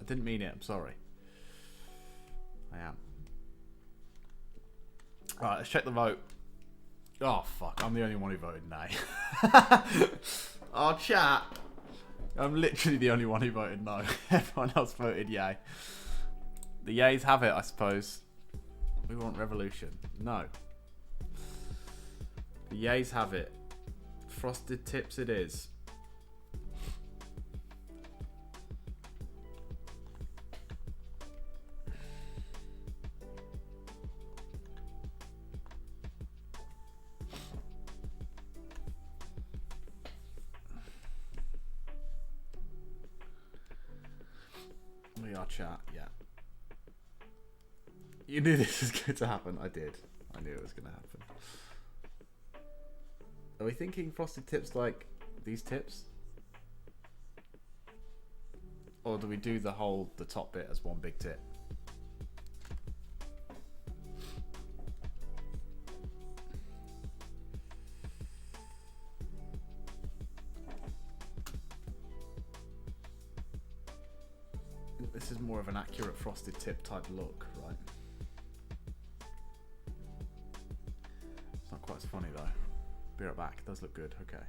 I I didn't mean it. I'm sorry. I am. Alright, let's check the vote. Oh, fuck. I'm the only one who voted nay. Oh, chat. I'm literally the only one who voted no. Everyone else voted yay. The yays have it, I suppose. We want revolution. No. The yays have it. Frosted tips it is. We are chat, yeah. You knew this was going to happen. I did. I knew it was going to happen. Are we thinking frosted tips like these tips? Or do we do the top bit as one big tip? This is more of an accurate frosted tip type look, right? It's not quite as funny though. Be right back. It does look good. Okay.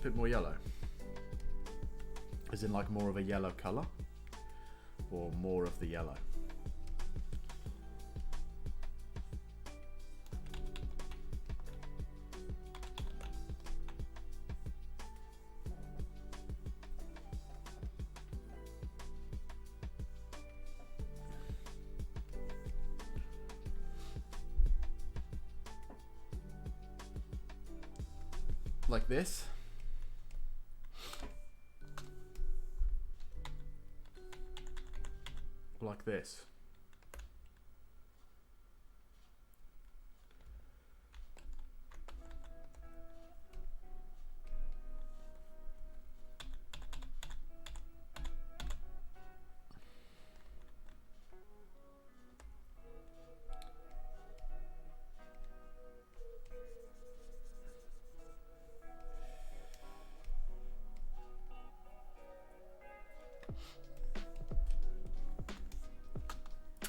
Bit more yellow, as in like more of a yellow color, or more of the yellow. Like this. Like this.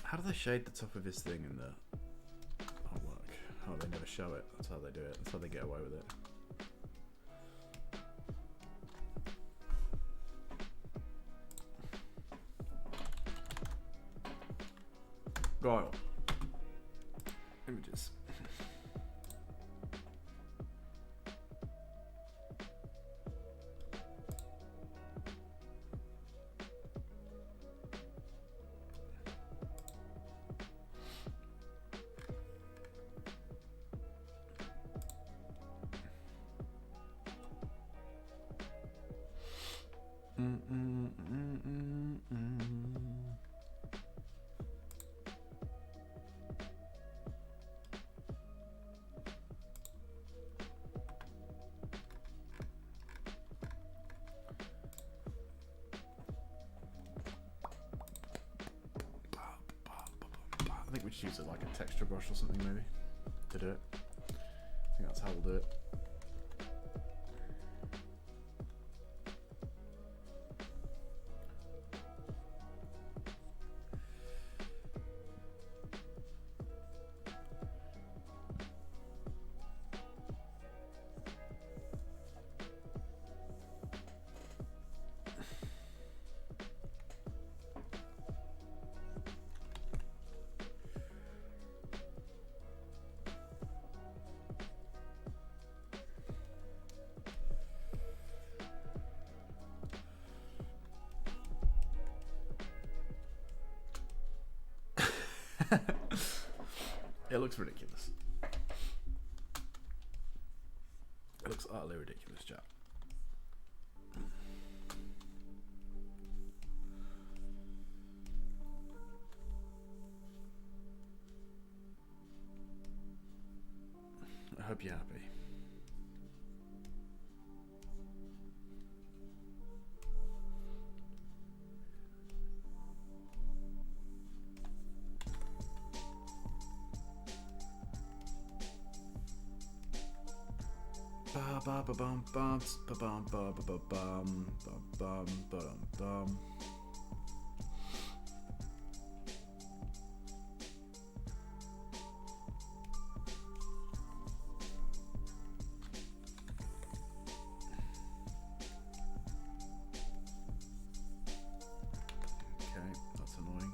How do they shade the top of his thing in the artwork? Oh, they never show it. That's how they do it. That's how they get away with it. Right. Images. I think we should use it like a texture brush or something maybe to do it. I think that's how we'll do it. It looks ridiculous. It looks utterly ridiculous, chat. I hope you're happy. Ba ba ba bum bum ba bum ba ba ba bum ba bum ba bum. Okay, that's annoying.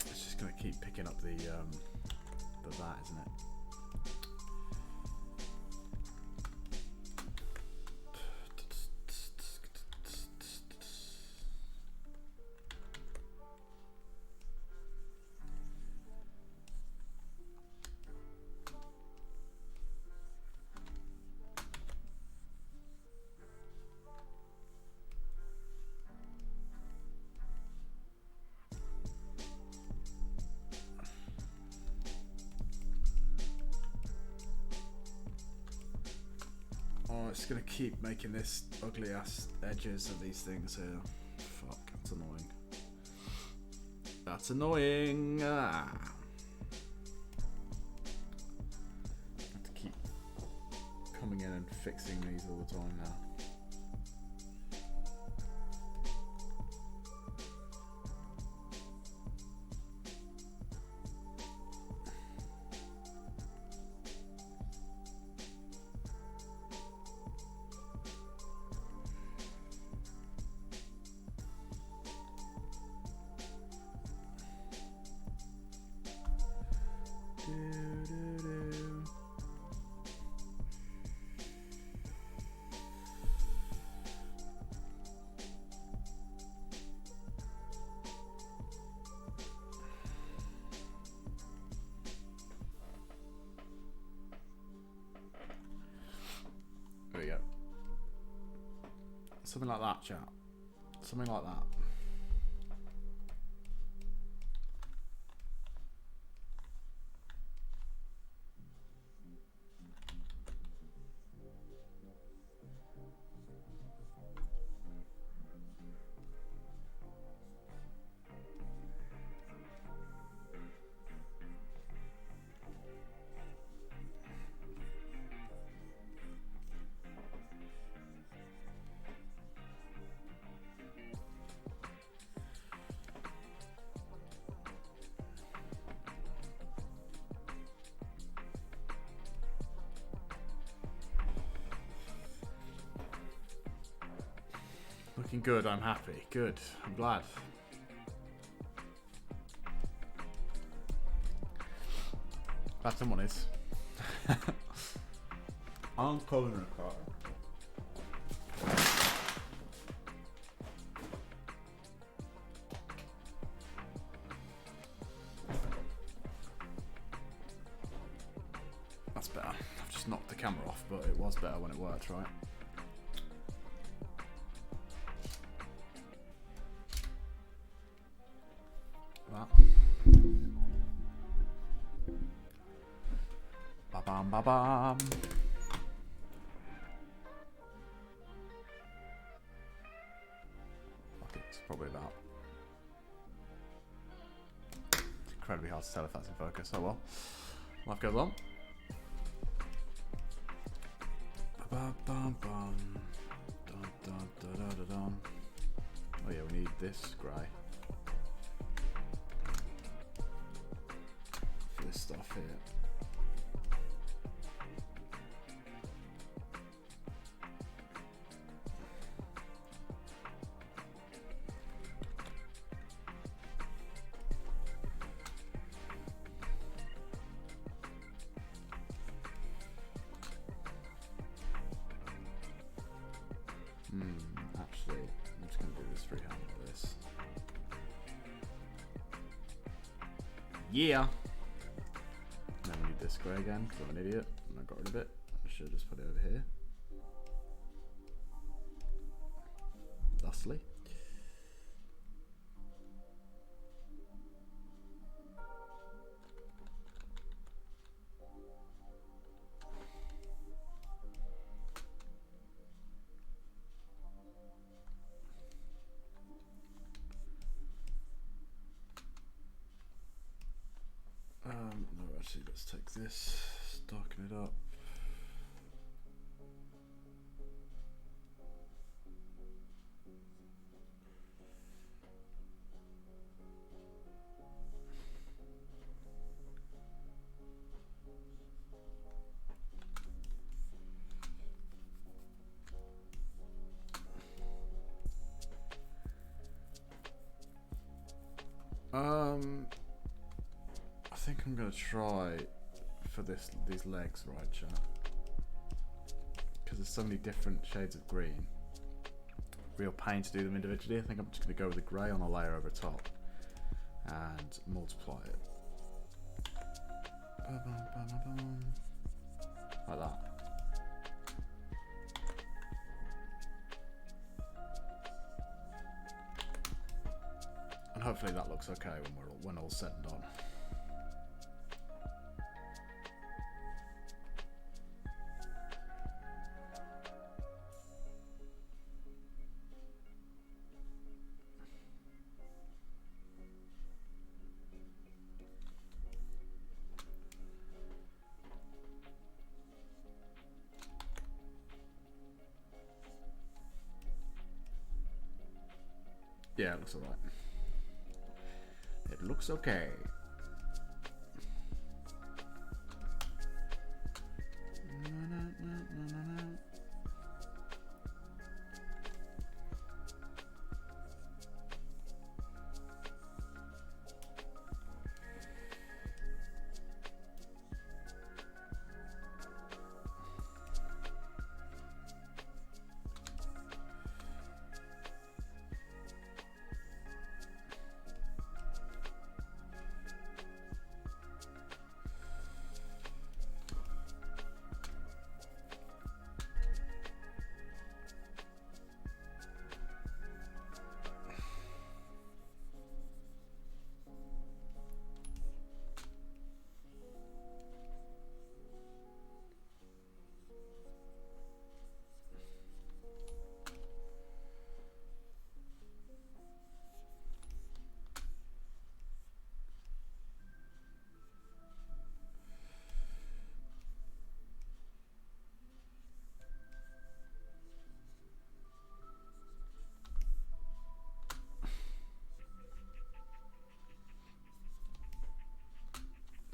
It's just gonna keep picking up the that, isn't it? Oh, it's gonna keep making this ugly ass edges of these things here. Fuck, that's annoying. That's annoying. Ah. I have to keep coming in and fixing these all the time now. There we go. Something like that, chat. Something like that. Looking good, I'm happy. Good, I'm glad. Glad someone is. I'm calling her a car. That's better. I've just knocked the camera off, but it was better when it worked, right? Ba-bam, ba-bam. Okay, it's probably about... It's incredibly hard to tell if that's in focus. Oh well. Life goes on. Ba-bam-bam-bam. Dun, dun, dun, dun, dun, dun. Oh yeah, we need this grey. For this stuff here. Actually, I'm just going to do this freehand like this. Yeah. Then we need this grey again, because I'm an idiot, and I got rid of it. I should have just put it over here. Thusly. No, actually, let's take this, darken it up. I think I'm gonna try for these legs, right, chat? Because there's so many different shades of green. Real pain to do them individually. I think I'm just gonna go with the grey on a layer over top and multiply it. Like that. And hopefully that looks okay when all said and done. Yeah, it looks alright. It looks okay.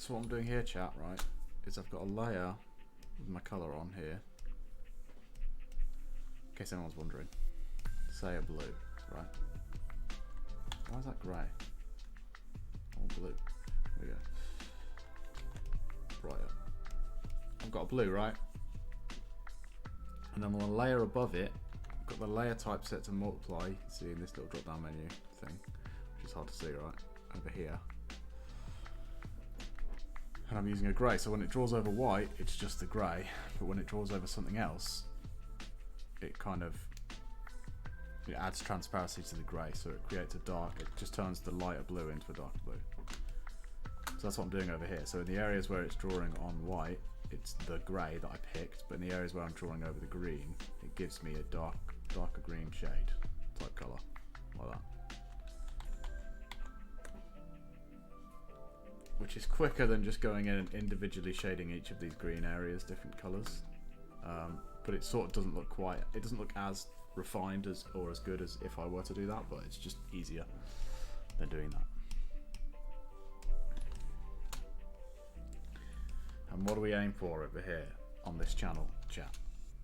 So what I'm doing here, chat, right, is I've got a layer with my colour on here. In case anyone's wondering. Say a blue, right? Why is that grey? Oh, blue. There we go. Brighter. I've got a blue, right? And then on a layer above it, I've got the layer type set to multiply. You can see in this little drop down menu thing, which is hard to see, right? Over here. And I'm using a grey, so when it draws over white, it's just the grey. But when it draws over something else, it adds transparency to the grey, so it creates a dark. It just turns the lighter blue into a darker blue. So that's what I'm doing over here. So in the areas where it's drawing on white, it's the grey that I picked. But in the areas where I'm drawing over the green, it gives me a darker green shade type colour, like that. Which is quicker than just going in and individually shading each of these green areas different colours. But it sort of doesn't look it doesn't look as refined or as good as if I were to do that, but it's just easier than doing that. And what do we aim for over here on this channel, chat?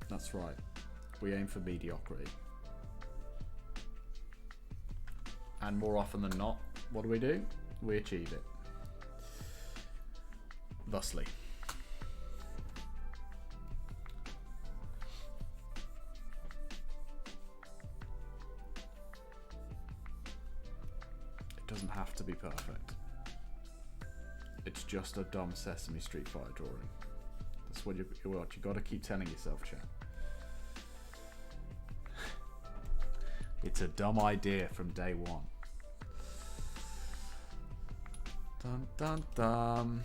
That's right, we aim for mediocrity. And more often than not, what do? We achieve it. Thusly. It doesn't have to be perfect. it's just a dumb Sesame Street fire drawing. That's what you got to keep telling yourself, chat. It's a dumb idea from day one. Dun dun dun.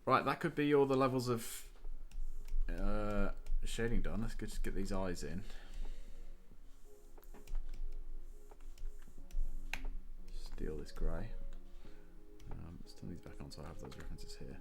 Right, that could be all the levels of shading done. Let's just get these eyes in. Steal this grey. Let's turn these back on so I have those references here.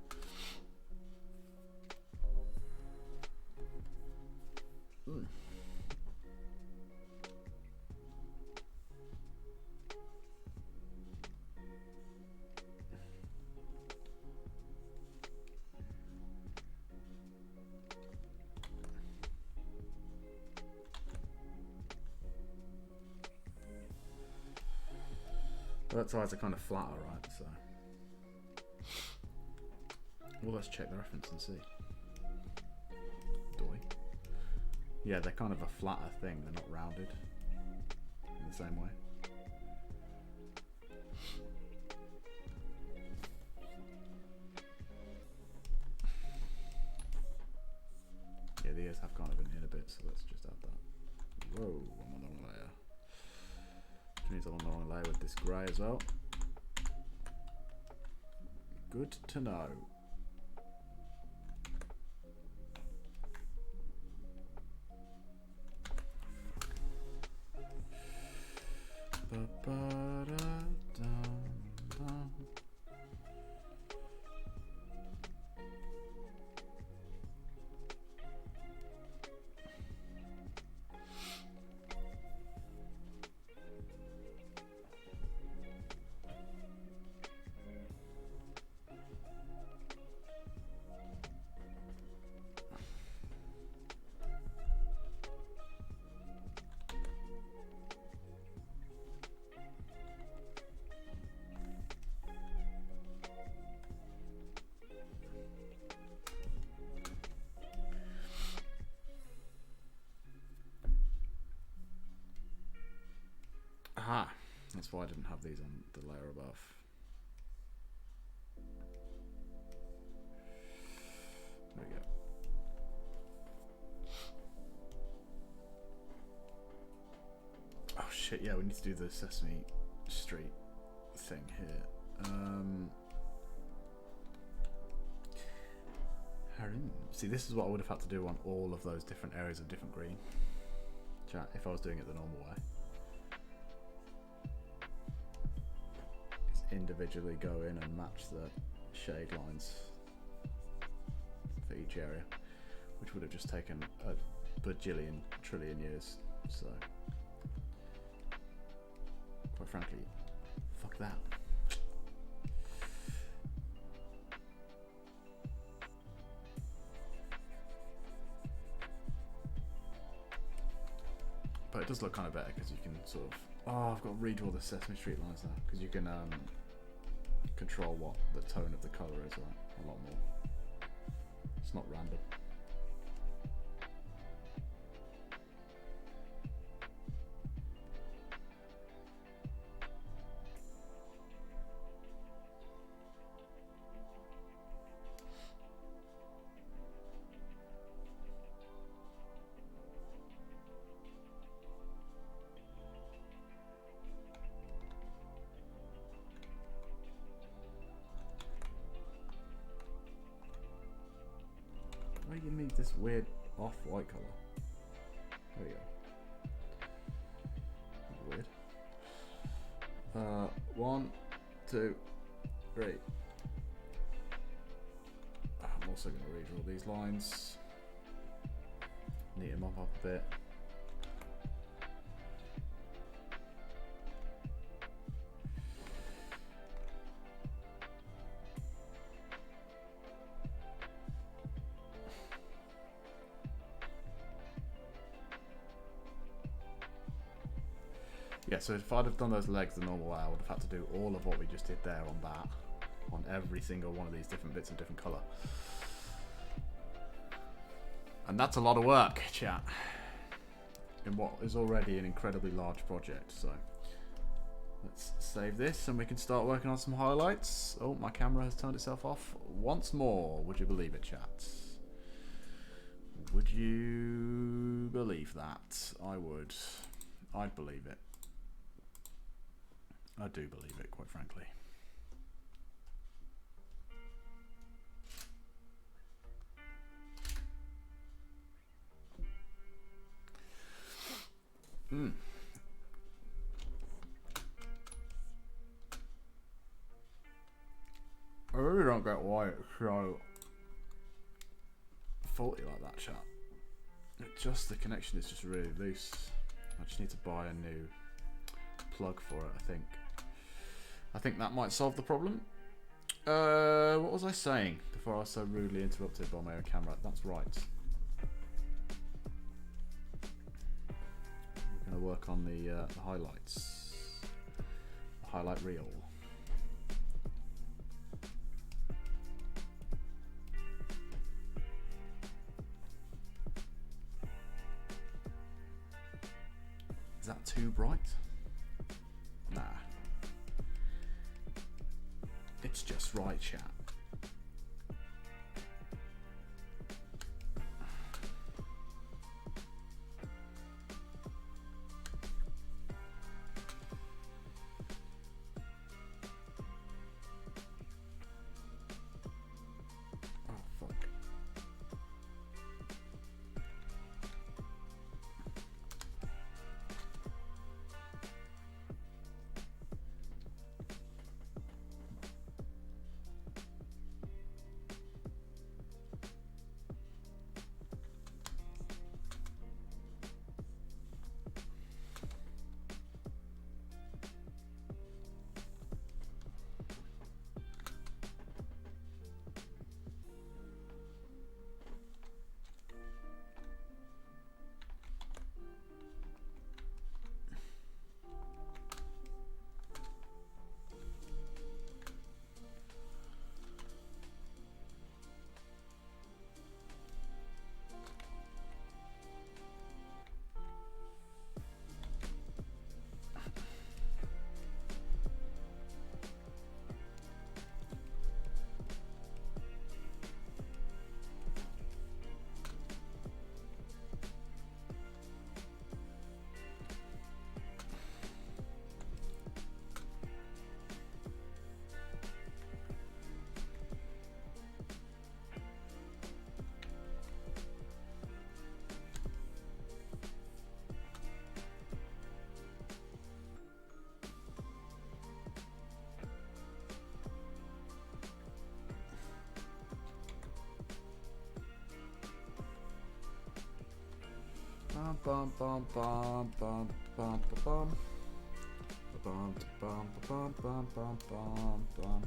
Both sides are kind of flatter, right? So, well, let's check the reference and see. Doy. Yeah, they're kind of a flatter thing. They're not rounded in the same way. Yeah, the ears have kind of been hit a bit, so let's just add that. Whoa, I'm on the wrong layer. Which means I'm on the wrong layer with this grey as well. Good to know. Aha, that's why I didn't have these on the layer above. There we go. Oh shit, yeah, we need to do the Sesame Street thing here. See, this is what I would have had to do on all of those different areas of different green. Chat, if I was doing it the normal way. Individually go in and match the shade lines for each area, which would have just taken a bajillion trillion years. So, quite frankly, fuck that. But it does look kind of better because you can sort of. Oh, I've got to redraw the Sesame Street lines now because you can control what the tone of the colour is a lot more. It's not random. Why do you need this weird off-white colour? There you go. Weird. 1, 2, 3. I'm also going to redraw these lines. Neaten them up a bit. Yeah, so if I'd have done those legs the normal way, I would have had to do all of what we just did there on that, on every single one of these different bits of different colour. And that's a lot of work, chat, in what is already an incredibly large project. So let's save this and we can start working on some highlights. Oh, my camera has turned itself off once more. Would you believe it, chat? Would you believe that? I would. I'd believe it. I do believe it, quite frankly. I really don't get why it's so faulty like that, chat. Just the connection is just really loose. I just need to buy a new plug for it, I think. I think that might solve the problem. What was I saying before I was so rudely interrupted by my own camera? That's right. We're going to work on the highlights. The highlight reel. Is that too bright? Nah. It's just right, chat. Oh, fuck. Bum bum bum bum bum bum bum bum bum bum bum bum bum.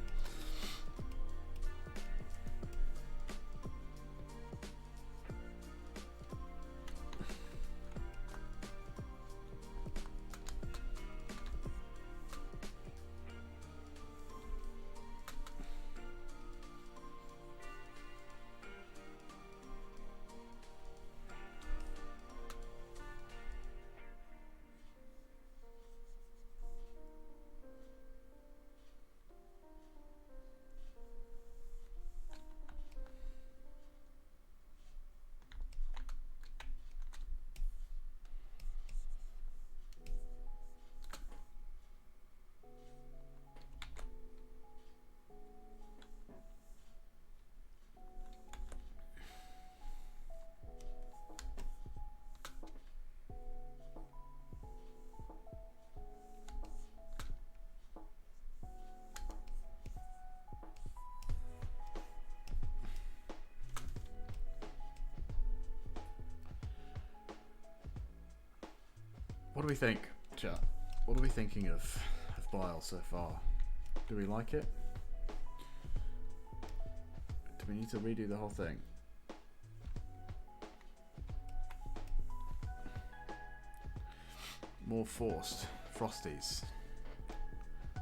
What do we think, chat? What are we thinking of Bile so far? Do we like it? Do we need to redo the whole thing? More forced Frosties. I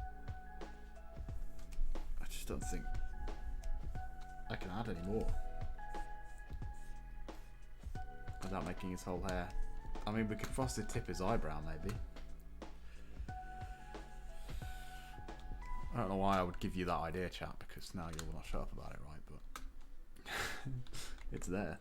just don't think I can add any more without making his whole hair. I mean, we could frosted tip his eyebrow maybe. I don't know why I would give you that idea, chat, because now you'll not shut up about it, right? But it's there.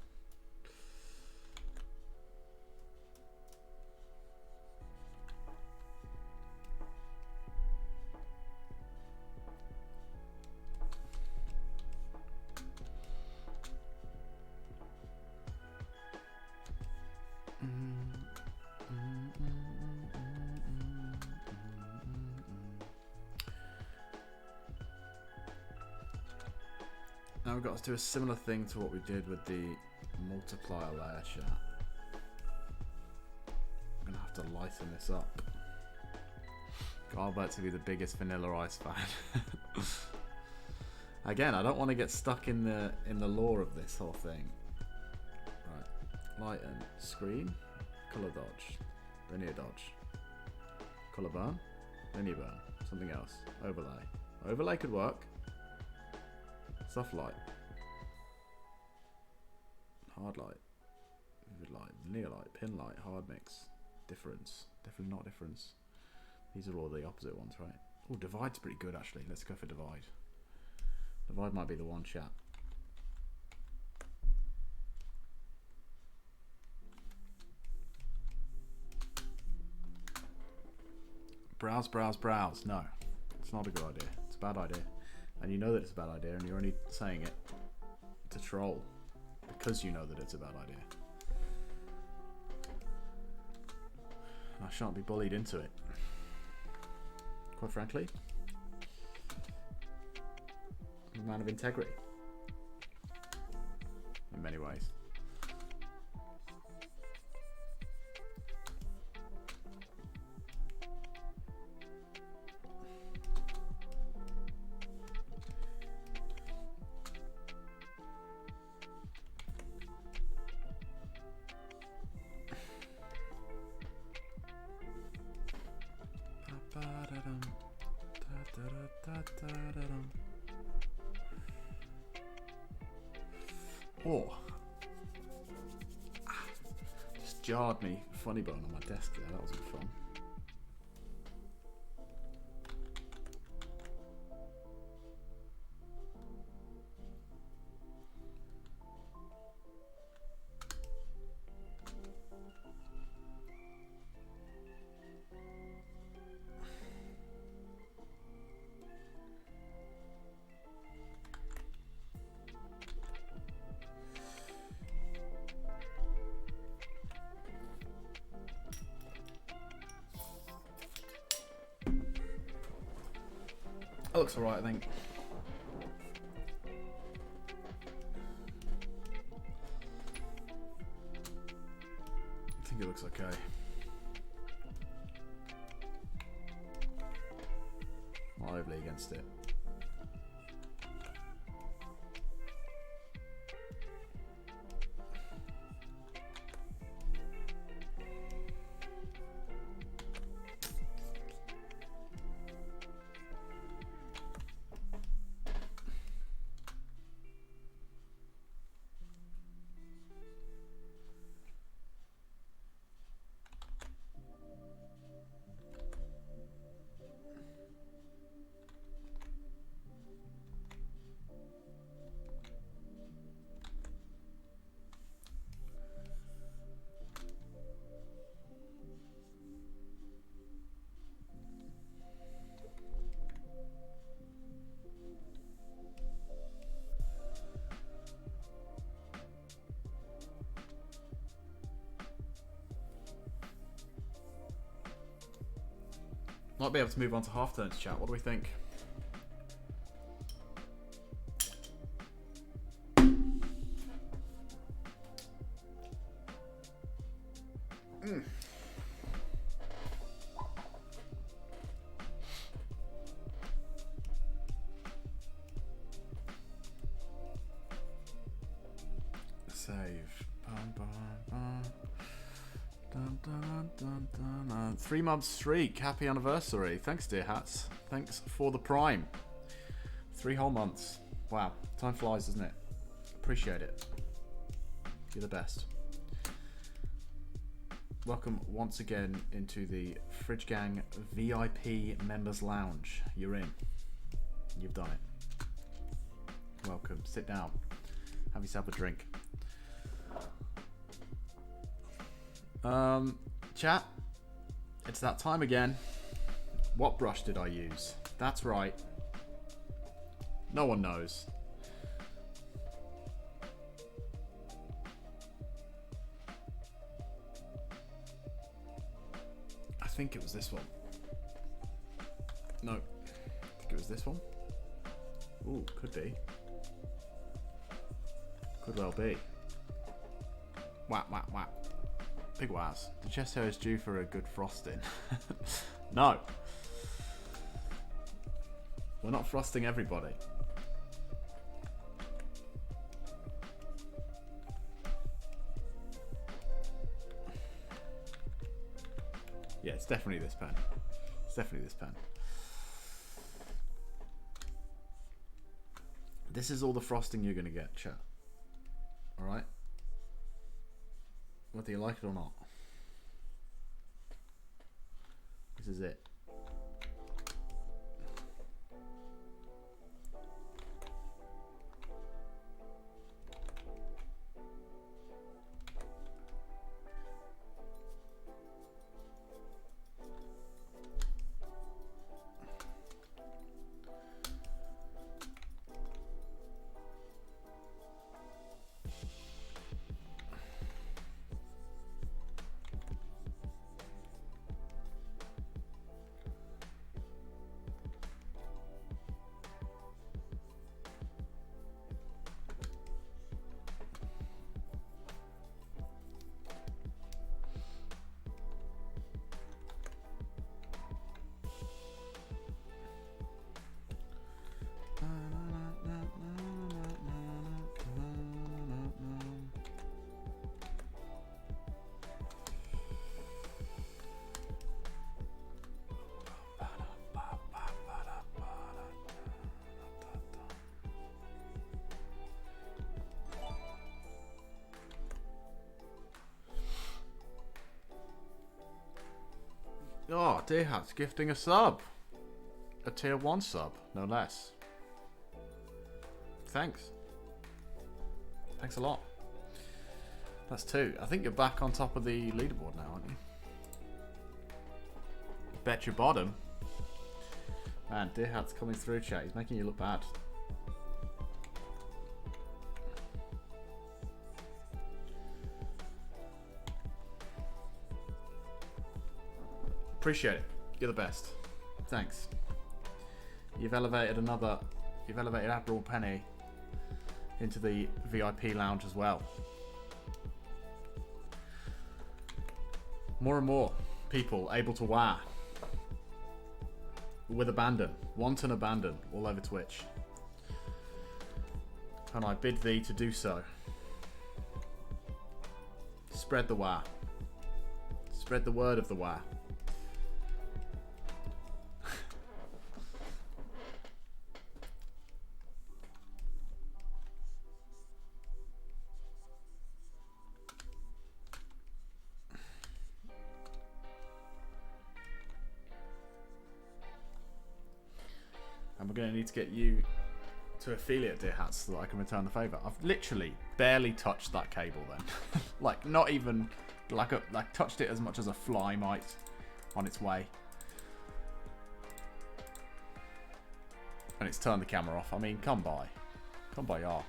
Now we've got to do a similar thing to what we did with the multiplier layer, chat. I'm gonna have to lighten this up. Got Bert to be the biggest Vanilla Ice fan. Again, I don't want to get stuck in the lore of this whole thing. Right, lighten, screen, color dodge, linear dodge, color burn, linear burn, something else, overlay. Overlay could work. Soft light, hard light, vivid light, linear light, pin light, hard mix, difference, definitely not difference. These are all the opposite ones, right? Oh, divide's pretty good actually. Let's go for divide. Divide might be the one, chat. Browse, browse, browse. No, it's not a good idea. It's a bad idea. And you know that it's a bad idea, and you're only saying it to troll because you know that it's a bad idea. And I shan't be bullied into it. Quite frankly, I'm a man of integrity in many ways. Oh, just jarred me funny bone on my desk there. That wasn't fun. That looks alright, I think. I think it looks okay. Not overly against it. Might be able to move on to half turns, chat. What do we think? Save. Bum, bum, bum. Dun, dun, dun, dun. 3 month streak. Happy anniversary. Thanks, dear hats. Thanks for the prime. 3 whole months. Wow. Time flies, doesn't it? Appreciate it. You're the best. Welcome once again into the Fridge Gang VIP Members Lounge. You're in. You've done it. Welcome. Sit down. Have yourself a drink. Chat. It's that time again. What brush did I use? That's right. No one knows. I think it was this one. No. I think it was this one. Ooh, could be. Could well be. Whap, whap, whap. Big wows. The chest hair is due for a good frosting. No. We're not frosting everybody. Yeah, it's definitely this pen. It's definitely this pen. This is all the frosting you're going to get, chat. Alright? Whether you like it or not. This is it. Oh, dear hat's gifting a sub. A tier 1 sub, no less. Thanks. Thanks a lot. That's 2. I think you're back on top of the leaderboard now, aren't you? Bet your bottom. Man, dear hat's coming through, chat. He's making you look bad. Appreciate it. You're the best. Thanks. You've elevated Admiral Penny into the VIP lounge as well. More and more people able to wow with abandon, wanton abandon all over Twitch. And I bid thee to do so. Spread the wow. Spread the word of the wow. And we're going to need to get you to affiliate, dear hats, so that I can return the favour. I've literally barely touched that cable then. Like, not even, like touched it as much as a fly might on its way. And it's turned the camera off. I mean, come by. Come by, y'all.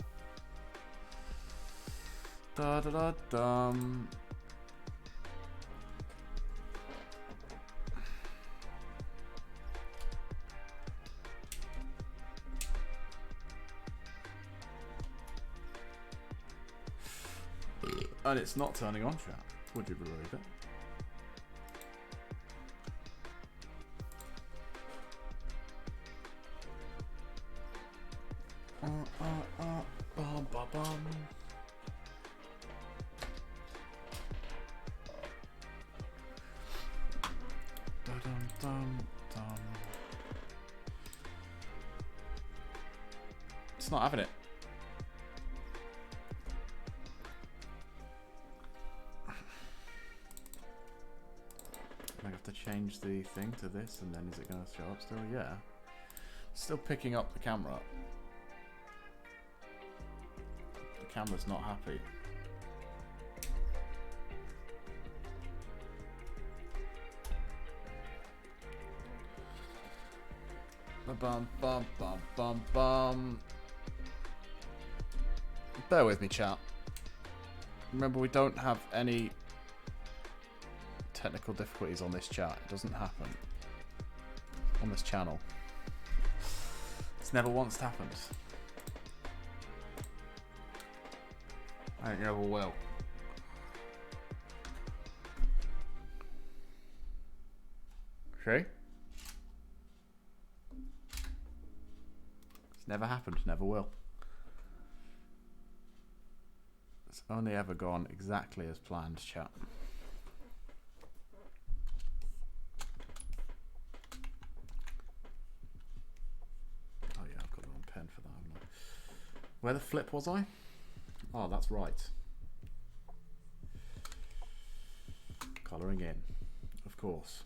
Da da da dum. And it's not turning on, chat. Would you believe it? Bum, bum, bum. It's not having it. I have to change the thing to this, and then is it going to show up still? Yeah. Still picking up the camera. The camera's not happy. Bum bum bum bum bum. Bear with me, chat. Remember, we don't have any technical difficulties on this chat. It doesn't happen on this channel. It's never once happened. I think it never will. Okay? It's never happened, never will. It's only ever gone exactly as planned, chat. Oh yeah, I've got the wrong pen for that, haven't I? Where the flip was I? Oh, that's right. Colouring in, of course.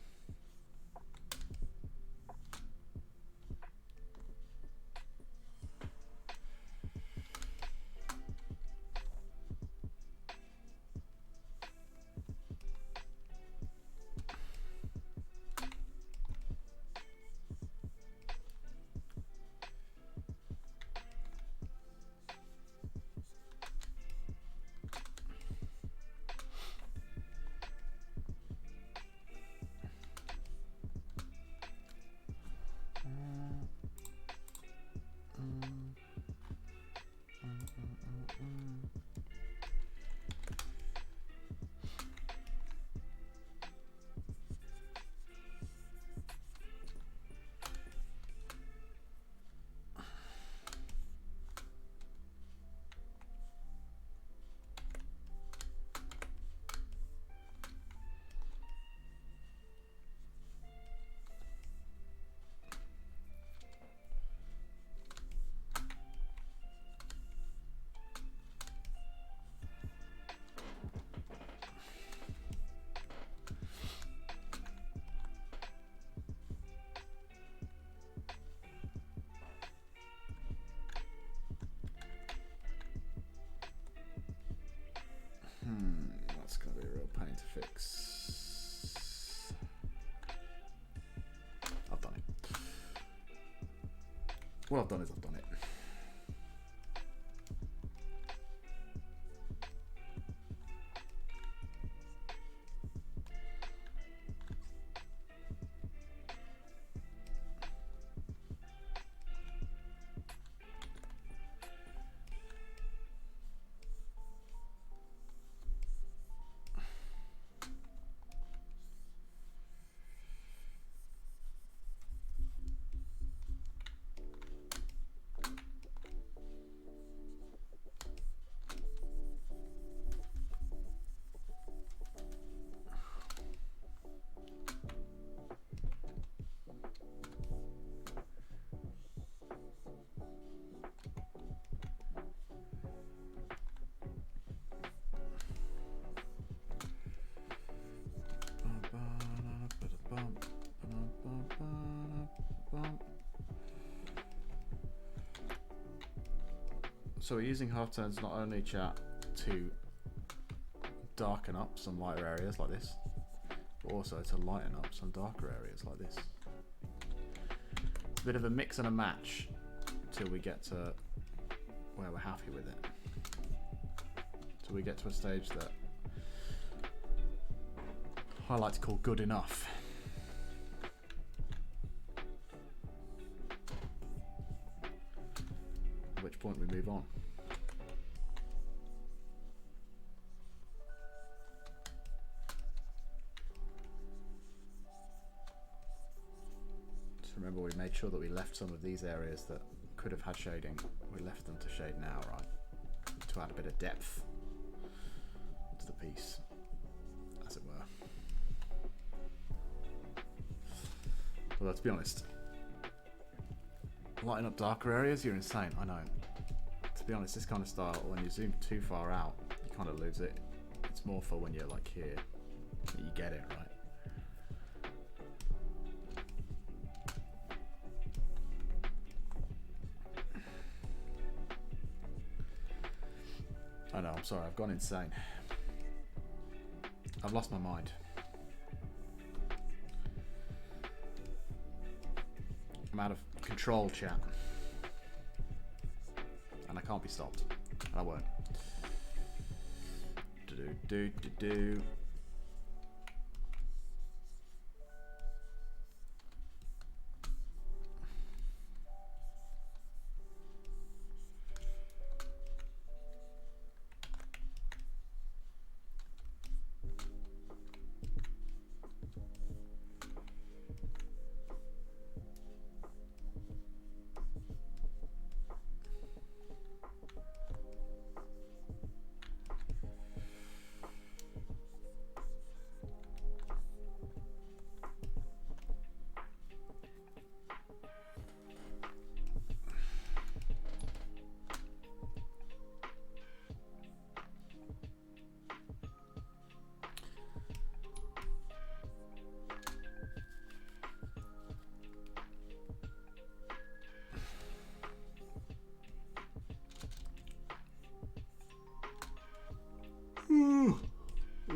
That's going to be a real pain to fix. I've done it. What I've done is I've done it. So we're using half turns not only, chat, to darken up some lighter areas like this, but also to lighten up some darker areas like this. It's a bit of a mix and a match till we get to where we're happy with it. Till we get to a stage that I like to call good enough. At which point we move on. Just remember, we made sure that we left some of these areas that could have had shading. We left them to shade now, right? To add a bit of depth to the piece, as it were. Although, to be honest, lighting up darker areas, you're insane. I know. To be honest, this kind of style, when you zoom too far out, you kind of lose it. It's more for when you're like here that you get it, right? I know, I'm sorry, I've gone insane. I've lost my mind. I'm out of control, chat. And I can't be stopped. And I won't. Do.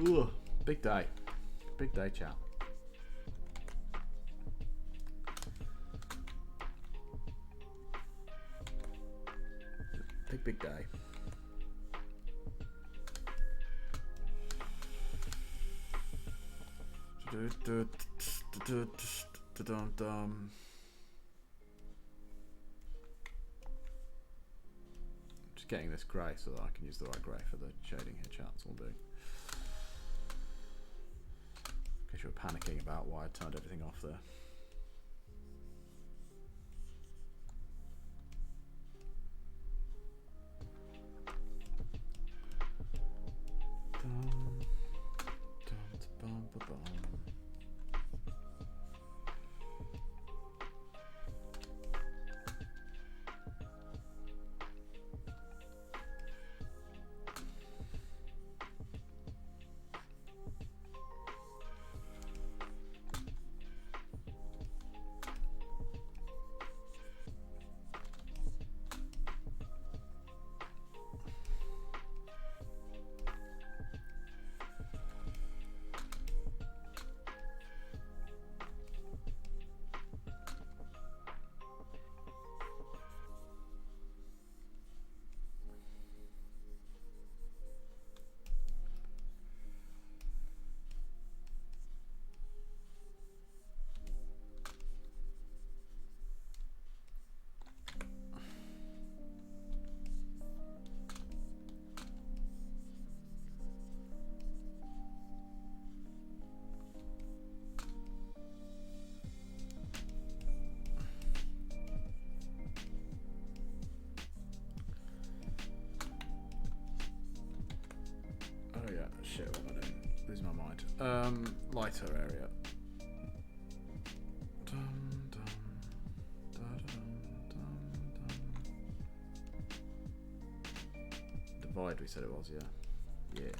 Ooh, big day. Big day, chat. Big day. Just getting this grey so that I can use the right grey for the shading here, chat. That's all I'm doing. In case you were panicking about why I turned everything off there. Oh yeah, shit, what am I doing? Losing my mind. Lighter area. Divide, we said it was, yeah. Yeah.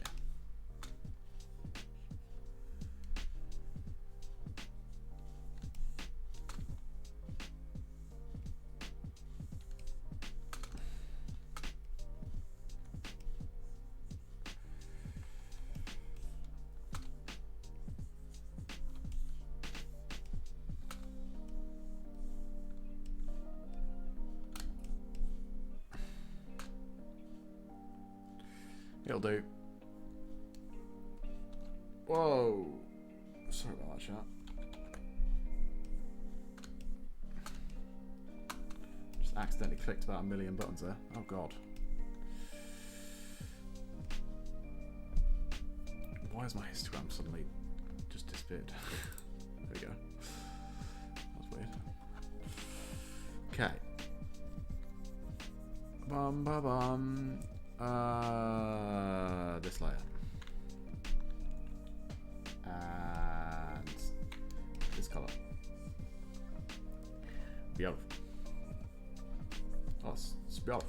It'll do. Whoa. Sorry about that, chat. Just accidentally clicked about 1 million buttons there. Oh god. Why has my histogram suddenly just disappeared? There we go. That's weird. Okay. Bum ba bum. This layer. And this colour. beautiful. Oh, it's beautiful.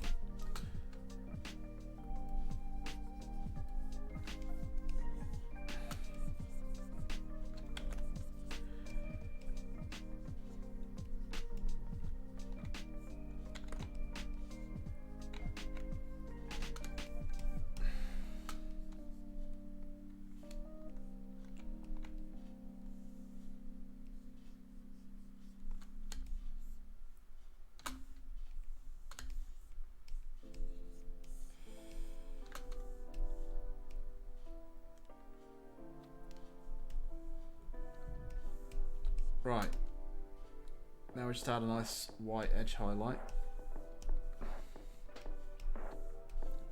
Right, now we just add a nice white edge highlight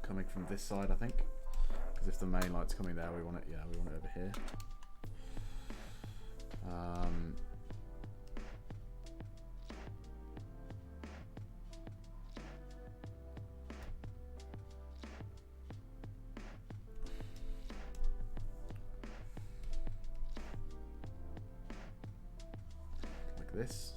coming from this side, I think, because if the main light's coming there, we want it. Yeah, we want it over here. Like this.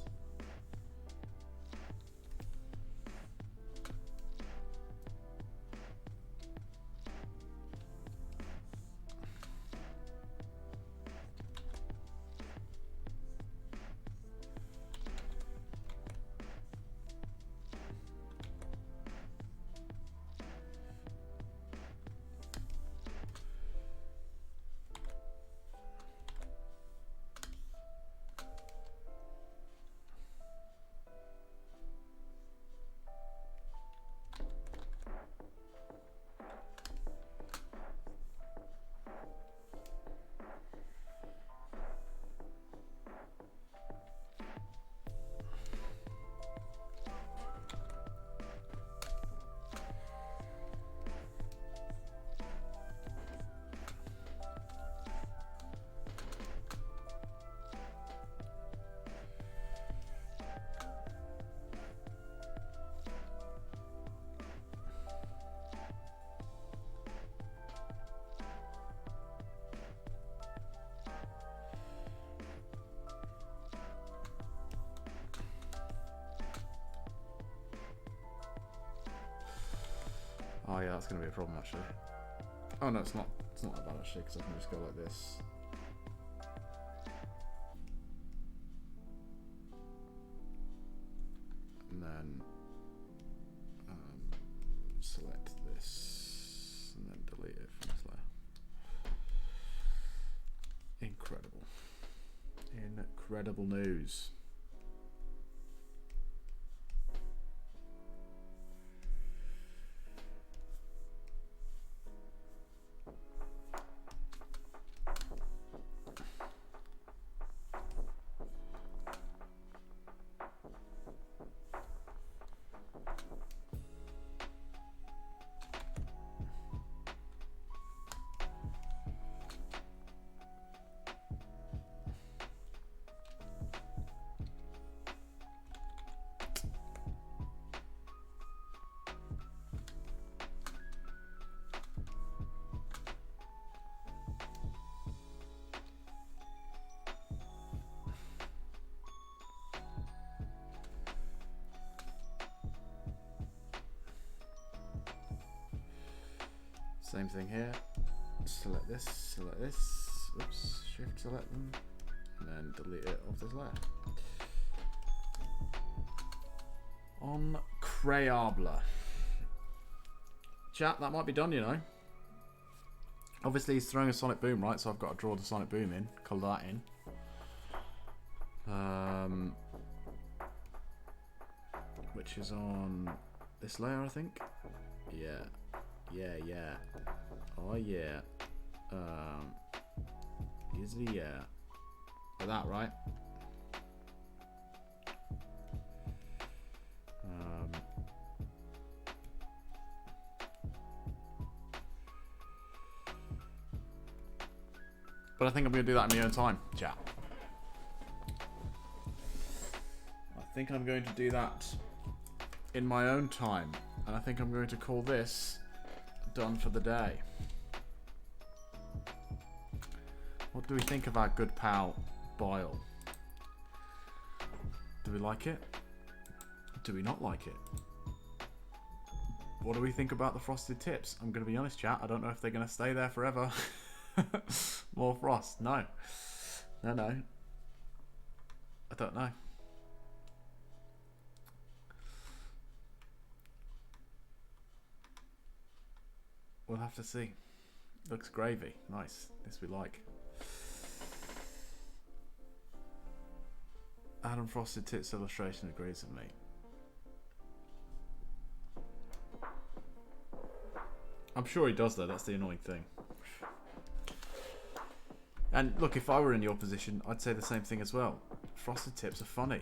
Oh yeah, that's going to be a problem actually. Oh no, it's not. It's not that bad actually, because I can just go like this. And then select this, and then delete it from this layer. Incredible. Incredible news. Same thing here. Select this, oops, shift select them, and then delete it off this layer. Incredible. Chat, that might be done, you know. Obviously he's throwing a sonic boom, right? So I've got to draw the sonic boom in, colour that in. Which is on this layer, I think. Yeah. Yeah. Oh yeah. Easily, yeah. Like that, right? But I think I'm going to do that in my own time, chat. I think I'm going to do that in my own time. And I think I'm going to call this done for the day. What do we think of our good pal Boyle? Do we like it? Do we not like it? What do we think about the frosted tips? I'm going to be honest, chat. I don't know if they're going to stay there forever. More frost. No. No. I don't know. We'll have to see. Looks gravy. Nice. This we like. Adam Frosted Tits illustration agrees with me. I'm sure he does though, that's the annoying thing. And look, if I were in your position, I'd say the same thing as well. Frosted tips are funny.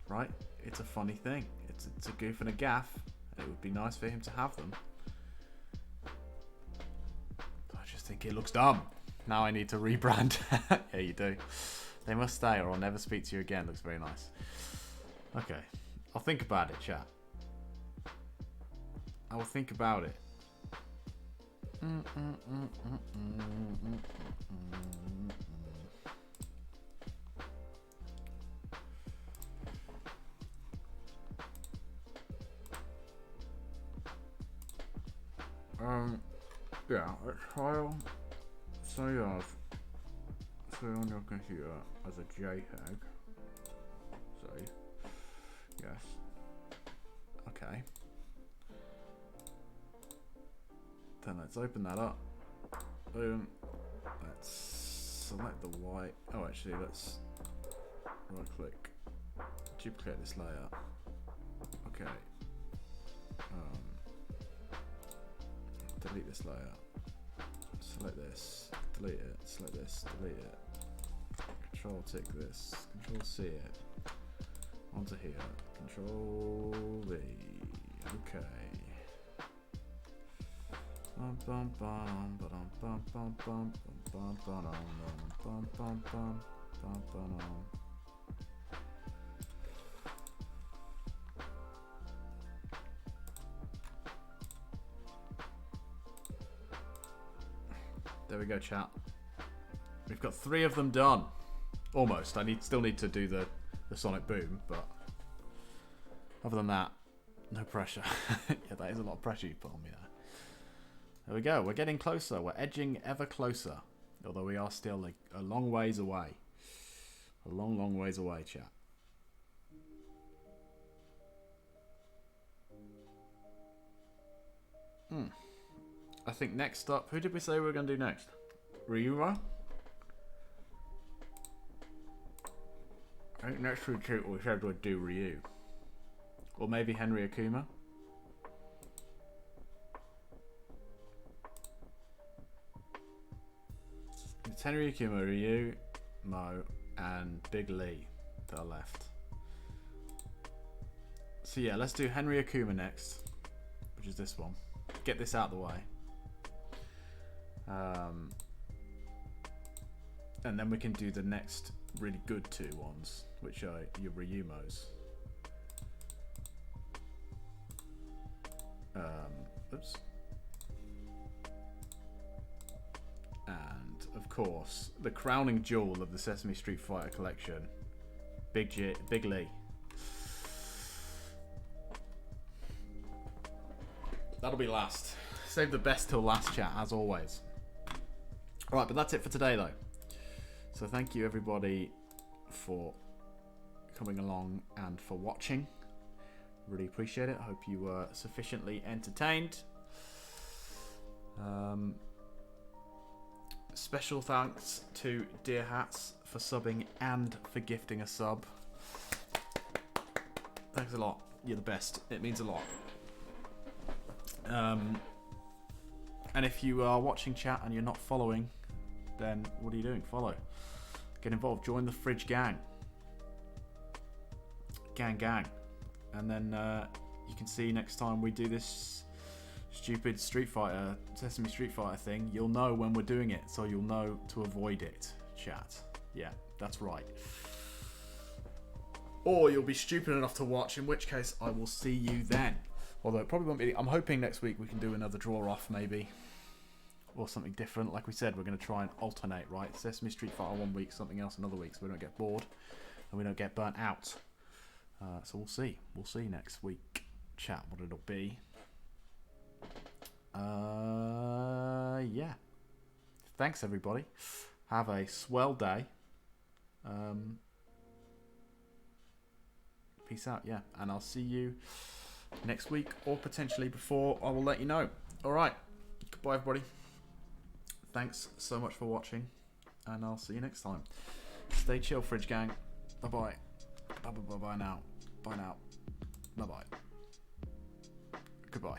Right? It's a funny thing. It's a goof and a gaff. And it would be nice for him to have them. But I just think it looks dumb. Now I need to rebrand. Yeah, you do. They must stay or I'll never speak to you again. Looks very nice. Okay. I'll think about it, chat. I will think about it. Yeah, a trial. So you have on your computer as a JPEG. So, yes. Okay. Then let's open that up. Boom. Let's select the white. Oh, actually, let's right click, duplicate this layer. Okay. Delete this layer. Select this. Delete it. Select this. Delete it. Control tick this. Control C it. Onto here. Control V. Okay. There we go, chat. We've got 3 of them done. Almost. I still need to do the sonic boom, but other than that, no pressure. Yeah, that is a lot of pressure you put on me there. There we go. We're getting closer. We're edging ever closer. Although we are still a long ways away. A long, long ways away, chat. I think next up... Who did we say we were going to do next? Ryura? I think next week we said we'd do Ryu. Or maybe Henry Akuma. It's Henry Akuma, Ryu, Mo, and Big Lee that are left. So yeah, let's do Henry Akuma next, which is this one. Get this out of the way. And then we can do the next really good 2 ones, which are your Ryumos. Oops. And of course, the crowning jewel of the Sesame Street Fighter collection, Big Lee. That'll be last. Save the best till last, chat, as always. Alright, but that's it for today, though. So thank you, everybody, for coming along and for watching. Really appreciate it. I hope you were sufficiently entertained. Special thanks to Dear Hats for subbing and for gifting a sub. Thanks a lot. You're the best. It means a lot. And if you are watching chat and you're not following, then what are you doing? Follow. Get involved. Join the Fridge Gang. Gang. And then you can see next time we do this stupid Sesame Street Fighter thing, you'll know when we're doing it, so you'll know to avoid it, chat. Yeah, that's right. Or you'll be stupid enough to watch, in which case I will see you then. Although it probably won't be. I'm hoping next week we can do another draw off, maybe. Or something different. Like we said, we're going to try and alternate, right? Sesame Street Fighter one week, something else another week, so we don't get bored and we don't get burnt out. So we'll see. We'll see next week, chat, what it'll be. Yeah. Thanks, everybody. Have a swell day. Peace out, yeah. And I'll see you next week, or potentially before. I will let you know. All right. Goodbye, everybody. Thanks so much for watching, and I'll see you next time. Stay chill, Fridge Gang. Bye-bye. Bye-bye now. Bye now. Bye-bye. Goodbye.